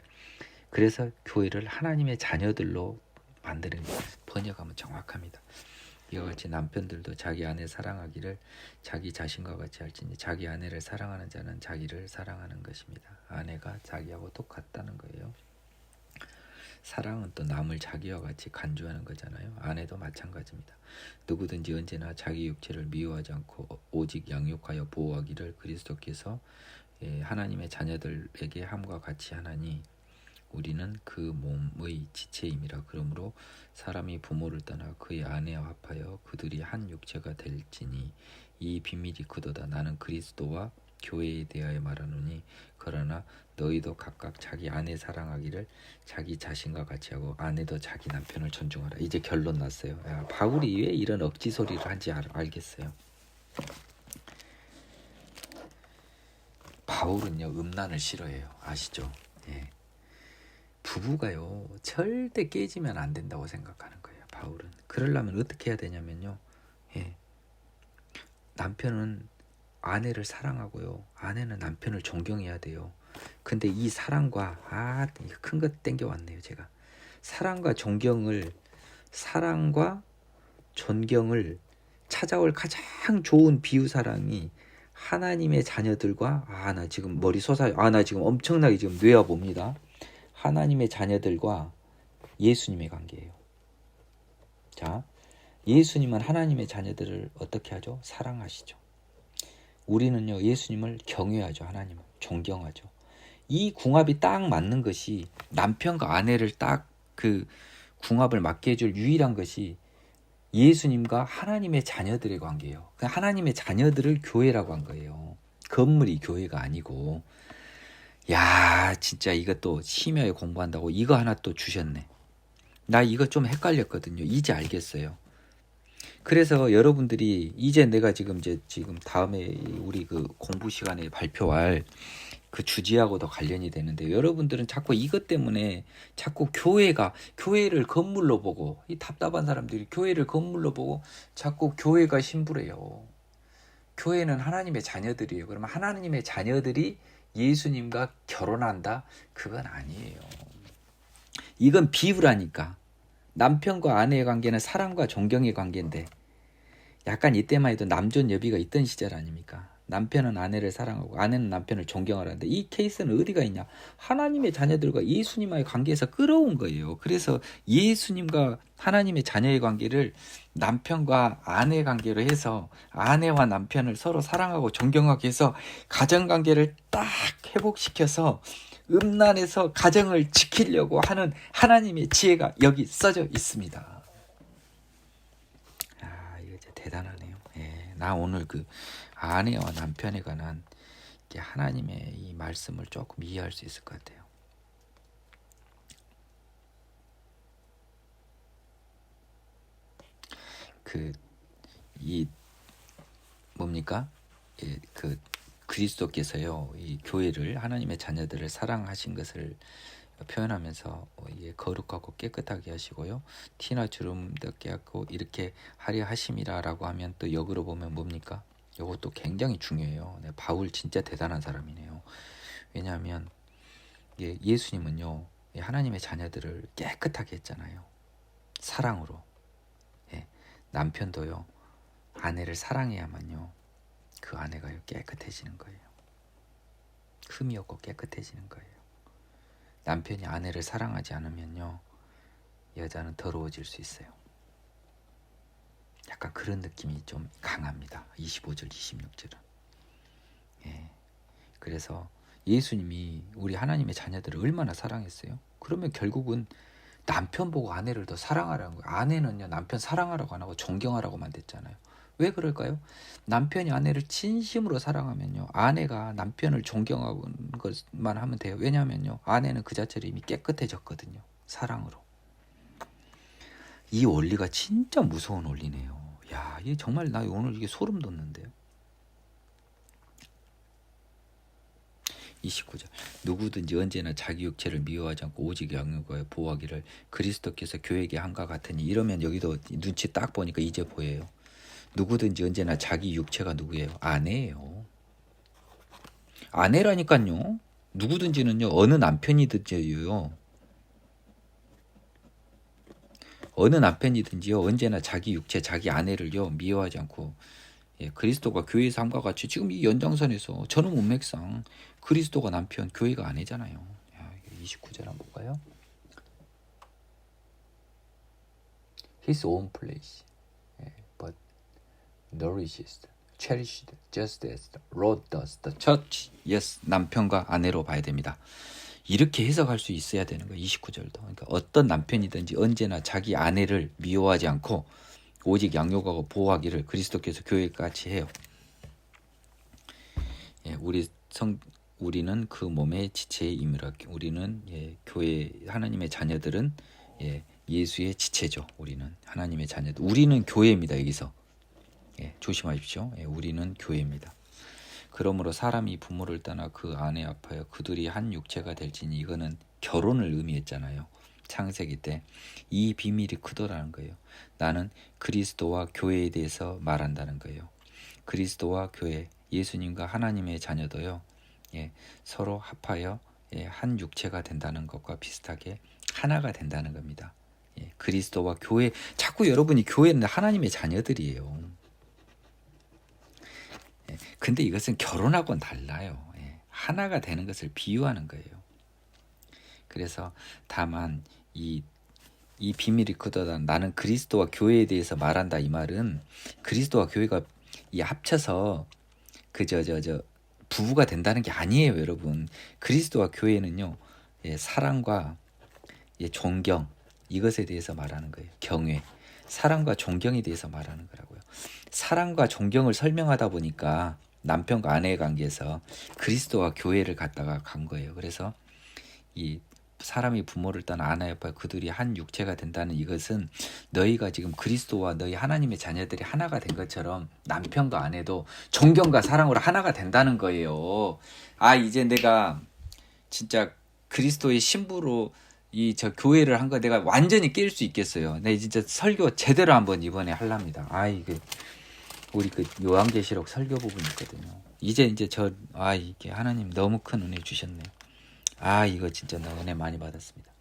그래서 교회를 하나님의 자녀들로 만드는 번역하면 정확합니다. 이와 같이 남편들도 자기 아내 사랑하기를 자기 자신과 같이 할지니 자기 아내를 사랑하는 자는 자기를 사랑하는 것입니다. 아내가 자기하고 똑같다는 거예요. 사랑은 또 남을 자기와 같이 간주하는 거잖아요. 아내도 마찬가지입니다. 누구든지 언제나 자기 육체를 미워하지 않고 오직 양육하여 보호하기를 그리스도께서 하나님의 자녀들에게 함과 같이 하나니 우리는 그 몸의 지체임이라. 그러므로 사람이 부모를 떠나 그의 아내와 합하여 그들이 한 육체가 될지니 이 비밀이 크도다. 나는 그리스도와 교회에 대하여 말하노니 그러나 너희도 각각 자기 아내 사랑하기를 자기 자신과 같이 하고 아내도 자기 남편을 존중하라. 이제 결론 났어요. 야, 바울이 왜 이런 억지 소리를 한지 알겠어요. 바울은요 음란을 싫어해요. 아시죠? 예. 부부가요 절대 깨지면 안 된다고 생각하는 거예요. 바울은. 그러려면 어떻게 해야 되냐면요. 남편은 아내를 사랑하고요. 아내는 남편을 존경해야 돼요. 근데 이 사랑과 큰 것 땡겨왔네요. 제가. 사랑과 존경을 찾아올 가장 좋은 비유사랑이 하나님의 자녀들과 나 지금 머리 솟아요. 나 지금 엄청나게 지금 뇌가 봅니다. 하나님의 자녀들과 예수님의 관계예요. 자, 예수님은 하나님의 자녀들을 어떻게 하죠? 사랑하시죠. 우리는요 예수님을 경외하죠. 하나님을 존경하죠. 이 궁합이 딱 맞는 것이 남편과 아내를 딱 그 궁합을 맞게 해줄 유일한 것이 예수님과 하나님의 자녀들의 관계예요. 하나님의 자녀들을 교회라고 한 거예요. 건물이 교회가 아니고. 야 진짜 이것도 심야에 공부한다고 이거 하나 또 주셨네. 나 이거 좀 헷갈렸거든요. 이제 알겠어요. 그래서 여러분들이 이제 내가 지금 다음에 우리 그 공부 시간에 발표할 그 주제하고도 관련이 되는데 여러분들은 자꾸 이것 때문에 자꾸 교회를 건물로 보고 이 답답한 사람들이 교회를 건물로 보고 자꾸 교회가 신부래요. 교회는 하나님의 자녀들이에요. 그러면 하나님의 자녀들이 예수님과 결혼한다? 그건 아니에요. 이건 비유라니까. 남편과 아내의 관계는 사랑과 존경의 관계인데 약간 이때만 해도 남존 여비가 있던 시절 아닙니까? 남편은 아내를 사랑하고 아내는 남편을 존경하라는데 이 케이스는 어디가 있냐? 하나님의 자녀들과 예수님과의 관계에서 끌어온 거예요. 그래서 예수님과 하나님의 자녀의 관계를 남편과 아내의 관계로 해서 아내와 남편을 서로 사랑하고 존경하게 해서 가정관계를 딱 회복시켜서 음란에서 가정을 지키려고 하는 하나님의 지혜가 여기 써져 있습니다. 이거 진짜 대단하네요. 나 오늘 그 아내와 남편에 관한 하나님의 이 말씀을 조금 이해할 수 있을 것 같아요. 이 뭡니까? 그리스도께서요, 이 교회를 하나님의 자녀들을 사랑하신 것을 표현하면서 거룩하고 깨끗하게 하시고요, 티나 주름답게 하고 이렇게 하려 하심이라라고 하면 또 역으로 보면 뭡니까? 이것도 굉장히 중요해요. 바울 진짜 대단한 사람이네요. 왜냐하면 예수님은요, 하나님의 자녀들을 깨끗하게 했잖아요. 사랑으로. 남편도요, 아내를 사랑해야만요, 그 아내가요 깨끗해지는 거예요. 흠이 없고 깨끗해지는 거예요. 남편이 아내를 사랑하지 않으면요, 여자는 더러워질 수 있어요. 약간 그런 느낌이 좀 강합니다. 25절 26절은. 그래서 예수님이 우리 하나님의 자녀들을 얼마나 사랑했어요? 그러면 결국은 남편 보고 아내를 더 사랑하라는 거예요. 아내는요, 남편 사랑하라고 안 하고 존경하라고만 됐잖아요. 왜 그럴까요? 남편이 아내를 진심으로 사랑하면요, 아내가 남편을 존경하는 것만 하면 돼요. 왜냐하면요, 아내는 그 자체로 이미 깨끗해졌거든요. 사랑으로. 이 원리가 진짜 무서운 원리네요. 야, 이게 정말 나 오늘 이게 소름 돋는데요. 29절. 누구든지 언제나 자기 육체를 미워하지 않고 오직 양육하여 보호하기를 그리스도께서 교회에게 한과 같으니. 이러면 여기도 눈치 딱 보니까 이제 보여요. 누구든지 언제나 자기 육체가 누구예요? 아내예요. 아내라니까요. 누구든지는요, 어느 남편이든지요, 어느 남편이든지요, 언제나 자기 육체, 자기 아내를요 미워하지 않고, 그리스도가 교회의 삶과 같이 지금 이 연장선에서 저는 문맥상 그리스도가 남편, 교회가 아내잖아요. 29절 한번 볼까요? His own place, but nourished, cherished, just as the Lord does the church. Yes, 남편과 아내로 봐야 됩니다. 이렇게 해석할 수 있어야 되는 거예요. 29절도. 그러니까 어떤 남편이든지 언제나 자기 아내를 미워하지 않고 오직 양육하고 보호하기를 그리스도께서 교회같이 해요. 우리는 그 몸의 지체의 임이라. 우리는 교회 하나님의 자녀들은 예수의 지체죠. 우리는 하나님의 자녀들. 우리는 교회입니다. 여기서 조심하십시오. 우리는 교회입니다. 그러므로 사람이 부모를 떠나 그 아내 앞하여 그들이 한 육체가 될지니. 이거는 결혼을 의미했잖아요. 창세기 때. 이 비밀이 크더라는 거예요. 나는 그리스도와 교회에 대해서 말한다는 거예요. 그리스도와 교회, 예수님과 하나님의 자녀도요, 서로 합하여 한 육체가 된다는 것과 비슷하게 하나가 된다는 겁니다. 그리스도와 교회, 자꾸 여러분이 교회는 하나님의 자녀들이에요. 근데 이것은 결혼하고는 달라요. 하나가 되는 것을 비유하는 거예요. 그래서 다만 이 비밀이 크다. 나는 그리스도와 교회에 대해서 말한다. 이 말은 그리스도와 교회가 합쳐서 부부가 된다는 게 아니에요, 여러분. 그리스도와 교회는요, 사랑과 존경, 이것에 대해서 말하는 거예요. 경외, 사랑과 존경에 대해서 말하는 거라고요. 사랑과 존경을 설명하다 보니까 남편과 아내의 관계에서 그리스도와 교회를 갖다가 간 거예요. 그래서 이 사람이 부모를 떠나 아내 앞에 그들이 한 육체가 된다는 이것은 너희가 지금 그리스도와 너희 하나님의 자녀들이 하나가 된 것처럼 남편과 아내도 존경과 사랑으로 하나가 된다는 거예요. 이제 내가 진짜 그리스도의 신부로 저 교회를 한 거 내가 완전히 깰 수 있겠어요. 내 진짜 설교 제대로 한번 이번에 하랍니다. 이게 우리 그 요한계시록 설교 부분 있거든요. 이제 이게 하나님 너무 큰 은혜 주셨네요. 이거 진짜 나 은혜 많이 받았습니다.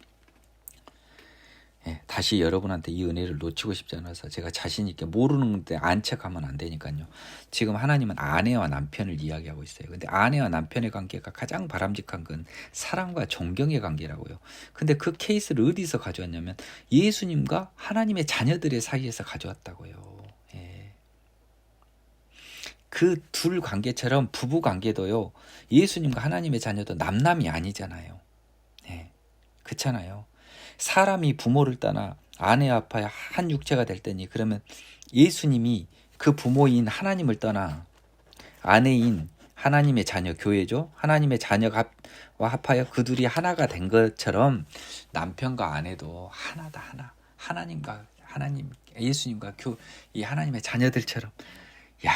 예, 다시 여러분한테 이 은혜를 놓치고 싶지 않아서 제가 자신 있게 모르는데 안척하면 안 되니까요. 지금 하나님은 아내와 남편을 이야기하고 있어요. 근데 아내와 남편의 관계가 가장 바람직한 건 사랑과 존경의 관계라고요. 근데 그 케이스를 어디서 가져왔냐면 예수님과 하나님의 자녀들의 사이에서 가져왔다고요. 예. 그 둘 관계처럼 부부 관계도요. 예수님과 하나님의 자녀도 남남이 아니잖아요. 예. 그렇잖아요. 사람이 부모를 떠나 아내 아파야 한 육체가 될 때니 그러면 예수님이 그 부모인 하나님을 떠나 아내인 하나님의 자녀 교회죠. 하나님의 자녀와 합하여 그 둘이 하나가 된 것처럼 남편과 아내도 하나다 하나. 하나님 예수님과 이 하나님의 자녀들처럼. 야,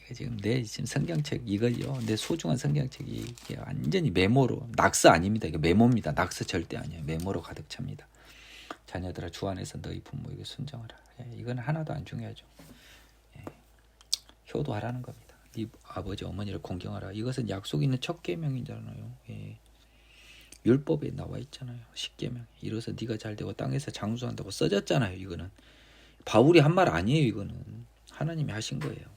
이거 지금 지금 성경책 이거요. 내 소중한 성경책이 완전히 메모로 낙서 아닙니다. 이게 메모입니다. 낙서 절대 아니에요. 메모로 가득 찹니다. 자녀들아 주 안에서 너희 부모에게 순종하라. 이건 하나도 안 중요하죠. 효도하라는 겁니다. 네 아버지 어머니를 공경하라. 이것은 약속 있는 첫 계명이잖아요. 율법에 나와 있잖아요. 10계명. 이로써 네가 잘되고 땅에서 장수한다고 써졌잖아요. 이거는 바울이 한 말 아니에요. 이거는 하나님이 하신 거예요.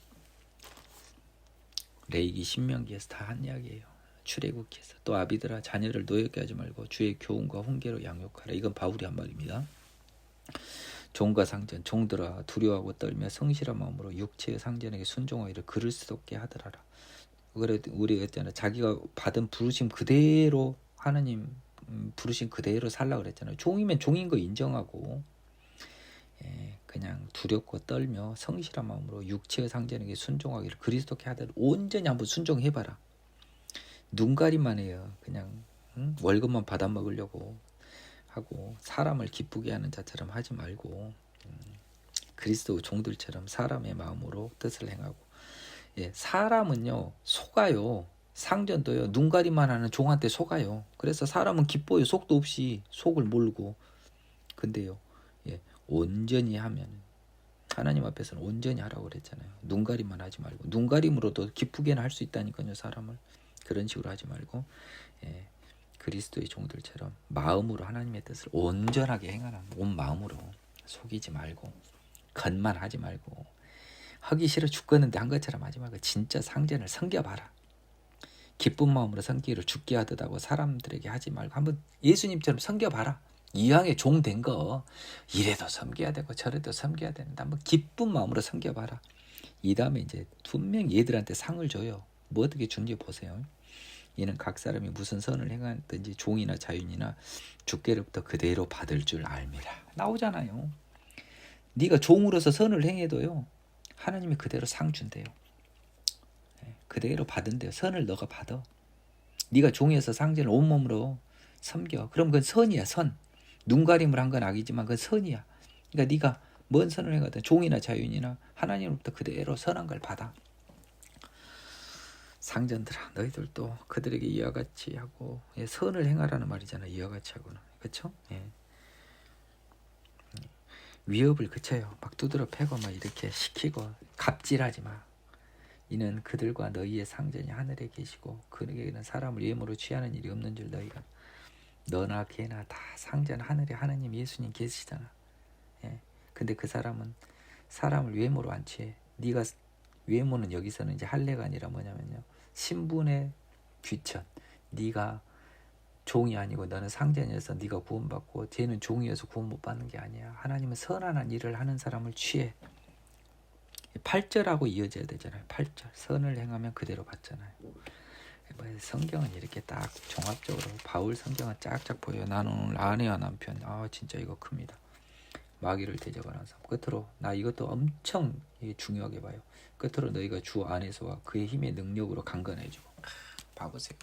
레위기 신명기에서 다 한 이야기예요. 출애굽기에서 또 아비들아 자녀를 노엽게 하지 말고 주의 교훈과 훈계로 양육하라. 이건 바울이 한 말입니다. 종과 상전 종들아 두려워하고 떨며 성실한 마음으로 육체의 상전에게 순종하기를 그리스도께 하더라라. 그래 우리가 했잖아. 자기가 받은 부르심 그대로 하나님 부르심 그대로 살라 그랬잖아요. 종이면 종인 거 인정하고 그냥 두렵고 떨며 성실한 마음으로 육체의 상전에게 순종하기를 그리스도께 하더라라. 온전히 한번 순종해봐라. 눈가리만 해요. 그냥 월급만 받아 먹으려고 하고 사람을 기쁘게 하는 자처럼 하지 말고 그리스도 종들처럼 사람의 마음으로 뜻을 행하고. 사람은요 속아요. 상전도요 눈가리만 하는 종한테 속아요. 그래서 사람은 기뻐요. 속도 없이 속을 모르고. 근데요 온전히 하면 하나님 앞에서는 온전히 하라고 그랬잖아요. 눈가리만 하지 말고. 눈가림으로도 기쁘게는 할 수 있다니까요. 사람을 그런 식으로 하지 말고 그리스도의 종들처럼 마음으로 하나님의 뜻을 온전하게 행하라. 온 마음으로 속이지 말고 겉만 하지 말고 하기 싫어 죽겠는데 한 것처럼 하지 말고 진짜 상전을 섬겨봐라. 기쁜 마음으로 섬기기를 죽게 하듯하고 사람들에게 하지 말고 한번 예수님처럼 섬겨봐라. 이왕에 종 된 거 이래도 섬겨야 되고 저래도 섬겨야 되는데 한번 기쁜 마음으로 섬겨봐라. 이 다음에 이제 분명히 얘들한테 상을 줘요. 뭐 어떻게 준지 보세요. 이는 각 사람이 무슨 선을 행하든지 종이나 자윤이나 주께로부터 그대로 받을 줄 알미라. 나오잖아요. 네가 종으로서 선을 행해도요 하나님이 그대로 상 준대요. 그대로 받은대요. 선을 너가 받아. 네가 종에서 상전을 온몸으로 섬겨. 그럼 그건 선이야. 선. 눈가림을 한 건 악이지만 그건 선이야. 그러니까 네가 뭔 선을 행하든 종이나 자윤이나 하나님으로부터 그대로 선한 걸 받아. 상전들아 너희들도 그들에게 이와 같이 하고 선을 행하라는 말이잖아. 이와 같이 하고는. 그렇죠? 위협을 그쳐요. 막 두드러 패고 막 이렇게 시키고 갑질하지 마. 이는 그들과 너희의 상전이 하늘에 계시고 그에게는 사람을 예물로 취하는 일이 없는 줄 너희가. 너나 걔나 다 상전 하늘에 하나님 예수님 계시잖아. 근데 그 사람은 사람을 외모로 안 취해. 네가 외모는 여기서는 이제 할례가 아니라 뭐냐면요. 신분의 귀천. 네가 종이 아니고 너는 상전이어서 네가 구원받고 쟤는 종이어서 구원 못 받는 게 아니야. 하나님은 선한 일을 하는 사람을 취해. 8절하고 이어져야 되잖아요. 8절. 선을 행하면 그대로 받잖아요. 성경은 이렇게 딱 종합적으로 바울 성경은 쫙쫙 보여요. 나는 오늘 아내와 남편 진짜 이거 큽니다. 마귀를 대적하는 삶. 끝으로 나 이것도 엄청 중요하게 봐요. 끝으로 너희가 주 안에서와 그의 힘의 능력으로 강건해지고. 봐보세요.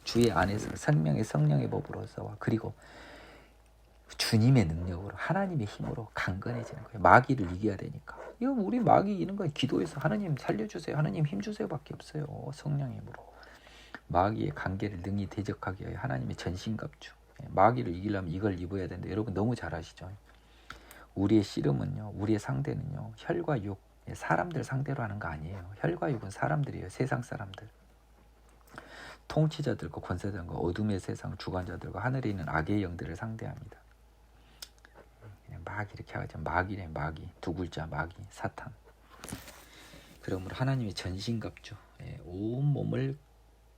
주의 안에서 생명의 성령의 법으로서와 그리고 주님의 능력으로 하나님의 힘으로 강건해지는 거예요. 마귀를 이겨야 되니까. 이거 우리 마귀 이기는 건 기도해서 하나님 살려주세요. 하나님 힘주세요 밖에 없어요. 성령의 힘으로. 마귀의 관계를 능히 대적하기 위해 하나님의 전신갑주. 마귀를 이기려면 이걸 입어야 되는데 여러분 너무 잘 아시죠? 우리의 씨름은요. 우리의 상대는요. 혈과 육, 사람들 상대로 하는 거 아니에요. 혈과 육은 사람들이에요. 세상 사람들. 통치자들과 권세자들과 어둠의 세상 주관자들과 하늘에 있는 악의 영들을 상대합니다. 그냥 막 이렇게 하죠. 마귀래, 마귀. 두 글자 마귀, 사탄. 그러므로 하나님의 전신갑주, 온 몸을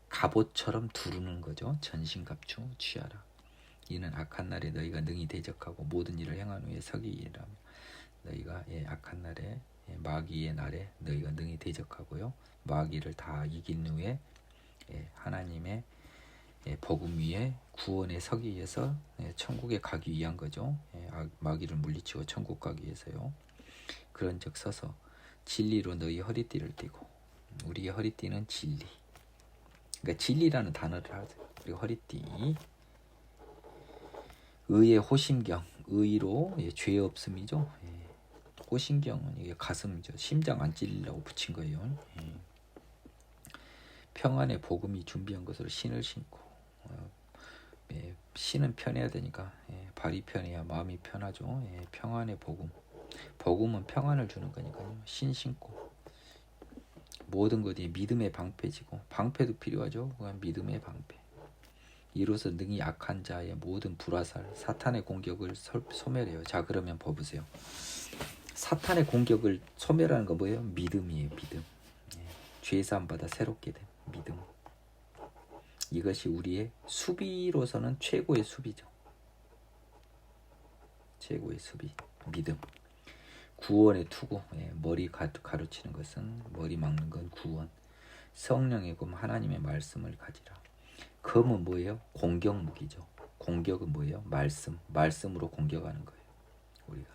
갑옷처럼 두르는 거죠. 전신갑주 취하라. 이는 악한 날에 너희가 능히 대적하고 모든 일을 행한 후에 서기이라며. 너희가 악한 날에 마귀의 날에 너희가 능히 대적하고요. 마귀를 다 이긴 후에 하나님의 복음 위에 구원의 서기 위해서 천국에 가기 위한 거죠. 마귀를 물리치고 천국 가기 위해서요. 그런즉 서서 진리로 너희 허리띠를 띠고. 우리의 허리띠는 진리. 그러니까 진리라는 단어를 하죠. 그리고 허리띠. 의의 호심경. 의로 죄 없음이죠. 호심경은 이게 가슴이죠. 심장 안 찔리려고 붙인 거예요. 평안의 복음이 준비한 것으로 신을 신고. 신은 편해야 되니까 발이 편해야 마음이 편하죠. 평안의 복음. 복음은 평안을 주는 거니까요. 신 신고. 모든 것이 믿음의 방패지고. 방패도 필요하죠. 그건 믿음의 방패. 이로써 능히 약한 자의 모든 불화살, 사탄의 공격을 소멸해요. 자, 그러면 봐보세요. 사탄의 공격을 소멸하는 건 뭐예요? 믿음이에요. 믿음. 죄사함 받아 새롭게 된 믿음. 이것이 우리의 수비로서는 최고의 수비죠. 최고의 수비. 믿음. 구원의 투구. 머리 가르치는 것은, 머리 막는 건 구원. 성령의 검, 하나님의 말씀을 가지라. 검은 뭐예요? 공격 무기죠. 공격은 뭐예요? 말씀. 말씀으로 공격하는 거예요. 우리가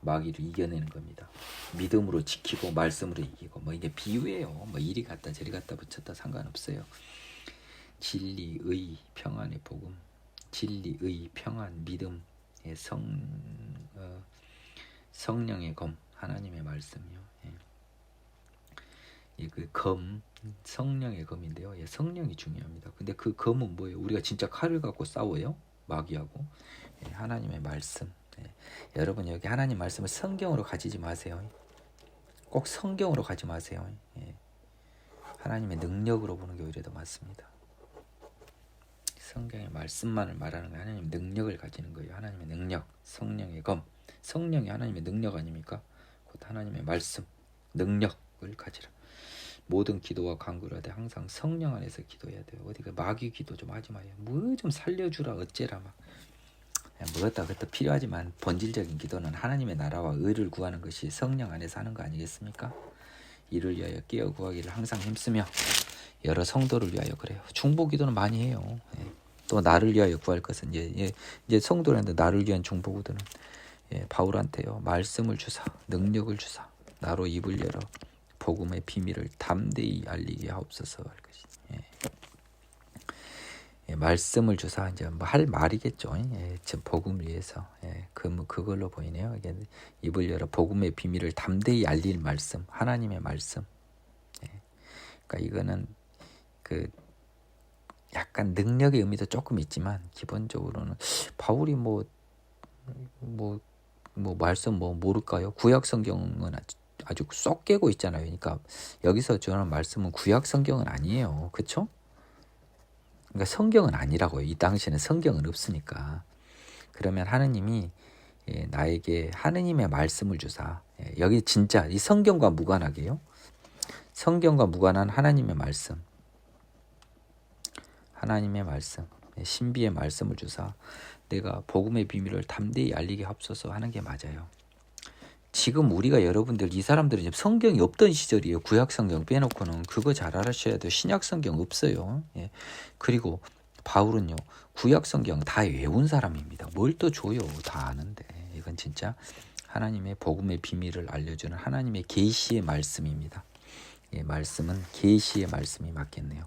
마귀를 이겨내는 겁니다. 믿음으로 지키고 말씀으로 이기고. 뭐 이게 비유예요. 뭐 이리 갔다 저리 갔다 붙였다 상관없어요. 진리, 의, 평안의 복음. 진리, 의, 평안, 믿음의 성령의 검, 하나님의 말씀이요. 그 검, 성령의 검인데요. 성령이 중요합니다. 근데 그 검은 뭐예요? 우리가 진짜 칼을 갖고 싸워요? 마귀하고. 하나님의 말씀. 여러분 여기 하나님 말씀을 성경으로 가지지 마세요. 꼭 성경으로 가지 마세요. 하나님의 능력으로 보는 게 오히려 더 맞습니다. 성경의 말씀만을 말하는 거 하나님의 능력을 가지는 거예요. 하나님의 능력, 성령의 검. 성령이 하나님의 능력 아닙니까? 곧 하나님의 말씀, 능력을 가지라. 모든 기도와 간구를 하되 항상 성령 안에서 기도해야 돼요. 어디가 마귀 기도 좀 하지 마요. 뭐 좀 살려주라 어째라 막. 뭐였다 그것도 필요하지만 본질적인 기도는 하나님의 나라와 의를 구하는 것이 성령 안에서 하는 거 아니겠습니까? 이를 위하여 깨어 구하기를 항상 힘쓰며 여러 성도를 위하여 그래요. 중보 기도는 많이 해요. 또 나를 위하여 구할 것은 이제 성도라는데 나를 위한 중보 기도는 바울한테요. 말씀을 주사, 능력을 주사, 나로 입을 열어 복음의 비밀을 담대히 알리게 하옵소서 할 것이지. 말씀을 주사 이제 뭐 할 말이겠죠. 복음을 위해서. 그걸로 보이네요. 이게 입을 열어 복음의 비밀을 담대히 알릴 말씀, 하나님의 말씀. 그러니까 이거는 그 약간 능력의 의미도 조금 있지만 기본적으로는 바울이 뭐 말씀 모를까요? 구약 성경은 아주 쏙 깨고 있잖아요. 그러니까 여기서 전하는 말씀은 구약 성경은 아니에요. 그렇죠? 그러니까 성경은 아니라고요. 이 당시에는 성경은 없으니까. 그러면 하느님이 나에게 하느님의 말씀을 주사. 여기 진짜 이 성경과 무관하게요. 성경과 무관한 하나님의 말씀. 하나님의 말씀. 신비의 말씀을 주사. 내가 복음의 비밀을 담대히 알리게 합소서 하는 게 맞아요. 지금 우리가 여러분들 이 사람들은 지금 성경이 없던 시절이에요. 구약 성경 빼놓고는 그거 잘 알아셔야 돼요. 신약 성경 없어요. 그리고 바울은요 구약 성경 다 외운 사람입니다. 뭘 또 줘요. 다 아는데 이건 진짜 하나님의 복음의 비밀을 알려주는 하나님의 계시의 말씀입니다. 말씀은 계시의 말씀이 맞겠네요.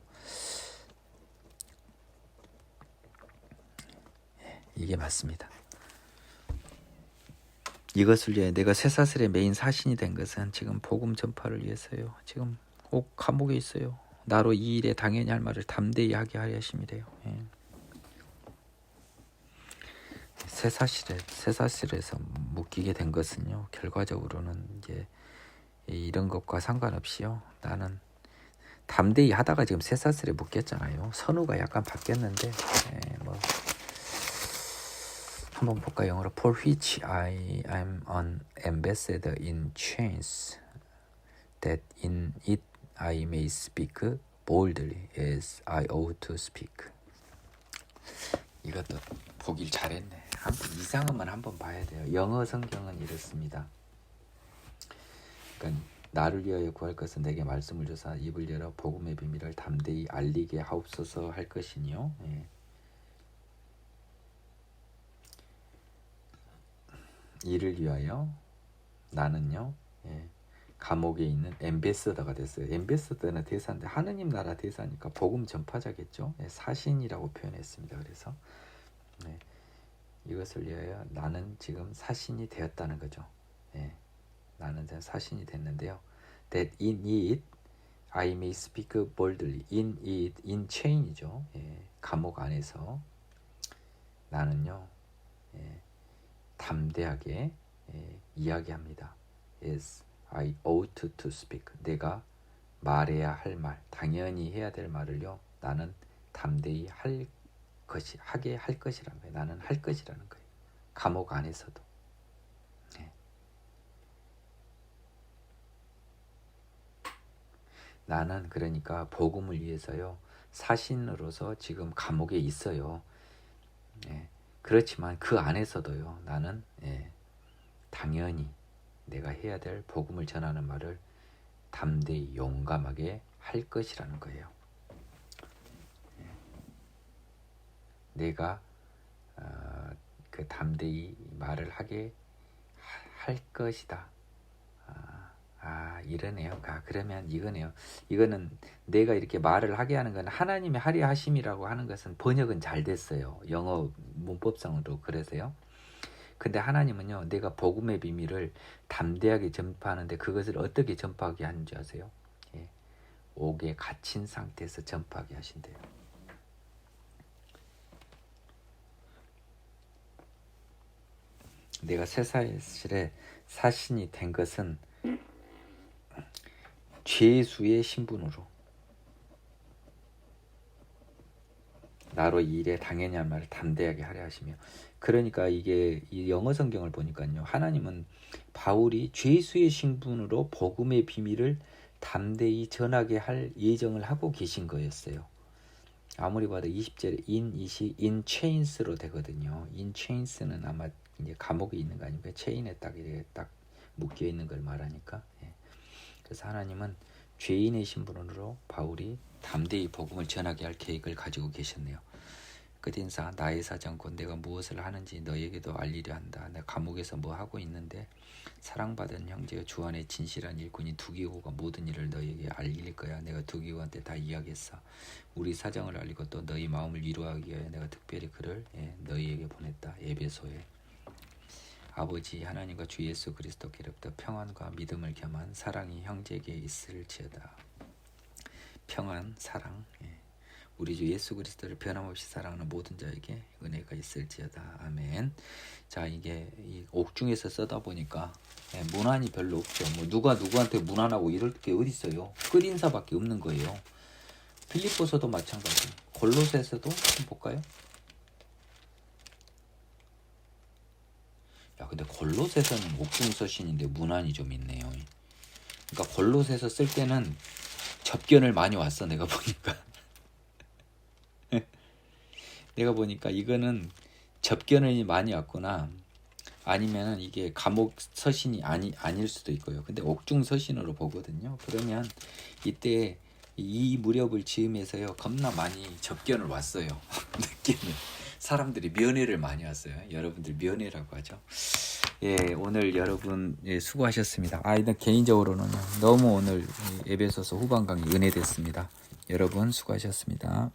이게 맞습니다. 이것을 위해 내가 쇠사슬의 메인 사신이 된 것은 지금 복음 전파를 위해서요. 지금 꼭 감옥에 있어요. 나로 이 일에 당연히 할 말을 담대히 하게 하려 하심이래요. 쇠사슬에서 묶이게 된 것은요. 결과적으로는 이제 이런 것과 상관없이요. 나는 담대히 하다가 지금 쇠사슬에 묶였잖아요. 선우가 약간 바뀌었는데 뭐 한번 볼까 영어로 For which I am an ambassador in chains, that in it I may speak boldly as I ought to speak. 이것도 보길 잘했네. 한번 이상한만 한번 봐야 돼요. 영어 성경은 이렇습니다. 그러니까 나를 위하여 구할 것은 내게 말씀을 줘서 입을 열어 복음의 비밀을 담대히 알리게 하옵소서 할 것이니요. 예. 이를 위하여 나는요. 예. 감옥에 있는 엠베서더가 됐어요. 엠베서더는 대사인데 하느님 나라 대사니까 복음 전파자겠죠. 예. 사신이라고 표현했습니다. 그래서 네. 이것을 위하여 나는 지금 사신이 되었다는 거죠. 예. 나는 사신이 됐는데요. That in it I may speak boldly. In it, in chain이죠. 예, 감옥 안에서 나는요, 예, 담대하게 이야기합니다. As I ought to speak. 내가 말해야 할 말, 당연히 해야 될 말을요, 나는 담대히 하게 할 것이라는 거예요. 나는 할 것이라는 거예요. 감옥 안에서도. 나는 그러니까 복음을 위해서요 사신으로서 지금 감옥에 있어요. 예, 그렇지만 그 안에서도요 나는 당연히 내가 해야 될 복음을 전하는 말을 담대히 용감하게 할 것이라는 거예요. 내가 그 담대히 말을 하게 할 것이다. 이러네요. 그러면 이거네요. 이거는 내가 이렇게 말을 하게 하는 건 하나님의 하려 하심이라고 하는 것은 번역은 잘 됐어요. 영어 문법상으로 그래서요. 근데 하나님은요, 내가 복음의 비밀을 담대하게 전파하는데 그것을 어떻게 전파하게 하는지 아세요? 예, 옥에 갇힌 상태에서 전파하게 하신대요. 내가 쇠사슬에 사신이 된 것은 죄수의 신분으로 나로 이 일에 당연히 할 말을 담대하게 하려 하시며, 그러니까 이게 이 영어 성경을 보니까요, 하나님은 바울이 죄수의 신분으로 복음의 비밀을 담대히 전하게 할 예정을 하고 계신 거였어요. 아무리 봐도 20절에 in chains로 되거든요. in chains는 아마 이제 감옥에 있는 거 아닙니까? 체인에 딱 이렇게 딱 묶여 있는 걸 말하니까. 그래서 하나님은 죄인의 신분으로 바울이 담대히 복음을 전하게 할 계획을 가지고 계셨네요. 끝인사 나의 사정 곧 내가 무엇을 하는지 너에게도 알리려 한다. 내가 감옥에서 뭐 하고 있는데 사랑받은 형제여 주 안에 진실한 일꾼이 두기고가 모든 일을 너에게 알릴 거야. 내가 두기고한테 다 이야기했어. 우리 사정을 알리고 또 너희 마음을 위로하기 위하여 내가 특별히 그를 너희에게 보냈다. 에베소에. 아버지 하나님과 주 예수 그리스도께로부터 평안과 믿음을 겸한 사랑이 형제에게 있을지어다. 평안, 사랑, 우리 주 예수 그리스도를 변함없이 사랑하는 모든 자에게 은혜가 있을지어다. 아멘. 자, 이게 이 옥중에서 쓰다 보니까 문안이 별로 없죠. 뭐 누가 누구한테 문안하고 이럴 게 어디 있어요? 끝인사밖에 없는 거예요. 빌립보서도 마찬가지. 골로새서도 한번 볼까요? 야, 근데 골로새서는 옥중 서신인데 문안이 좀 있네요. 그러니까 골로새서 쓸 때는 접견을 많이 왔어. 내가 보니까 이거는 접견을 많이 왔구나. 아니면은 이게 감옥 서신이 아닐 수도 있고요. 근데 옥중 서신으로 보거든요. 그러면 이때 이 무렵을 즈음해서요 겁나 많이 접견을 왔어요. 느낌을. 사람들이 면회를 많이 왔어요. 여러분들 면회라고 하죠. 오늘 여러분 수고하셨습니다. 일단 개인적으로는 너무 오늘 에베소서 후반 강의 은혜됐습니다. 여러분 수고하셨습니다.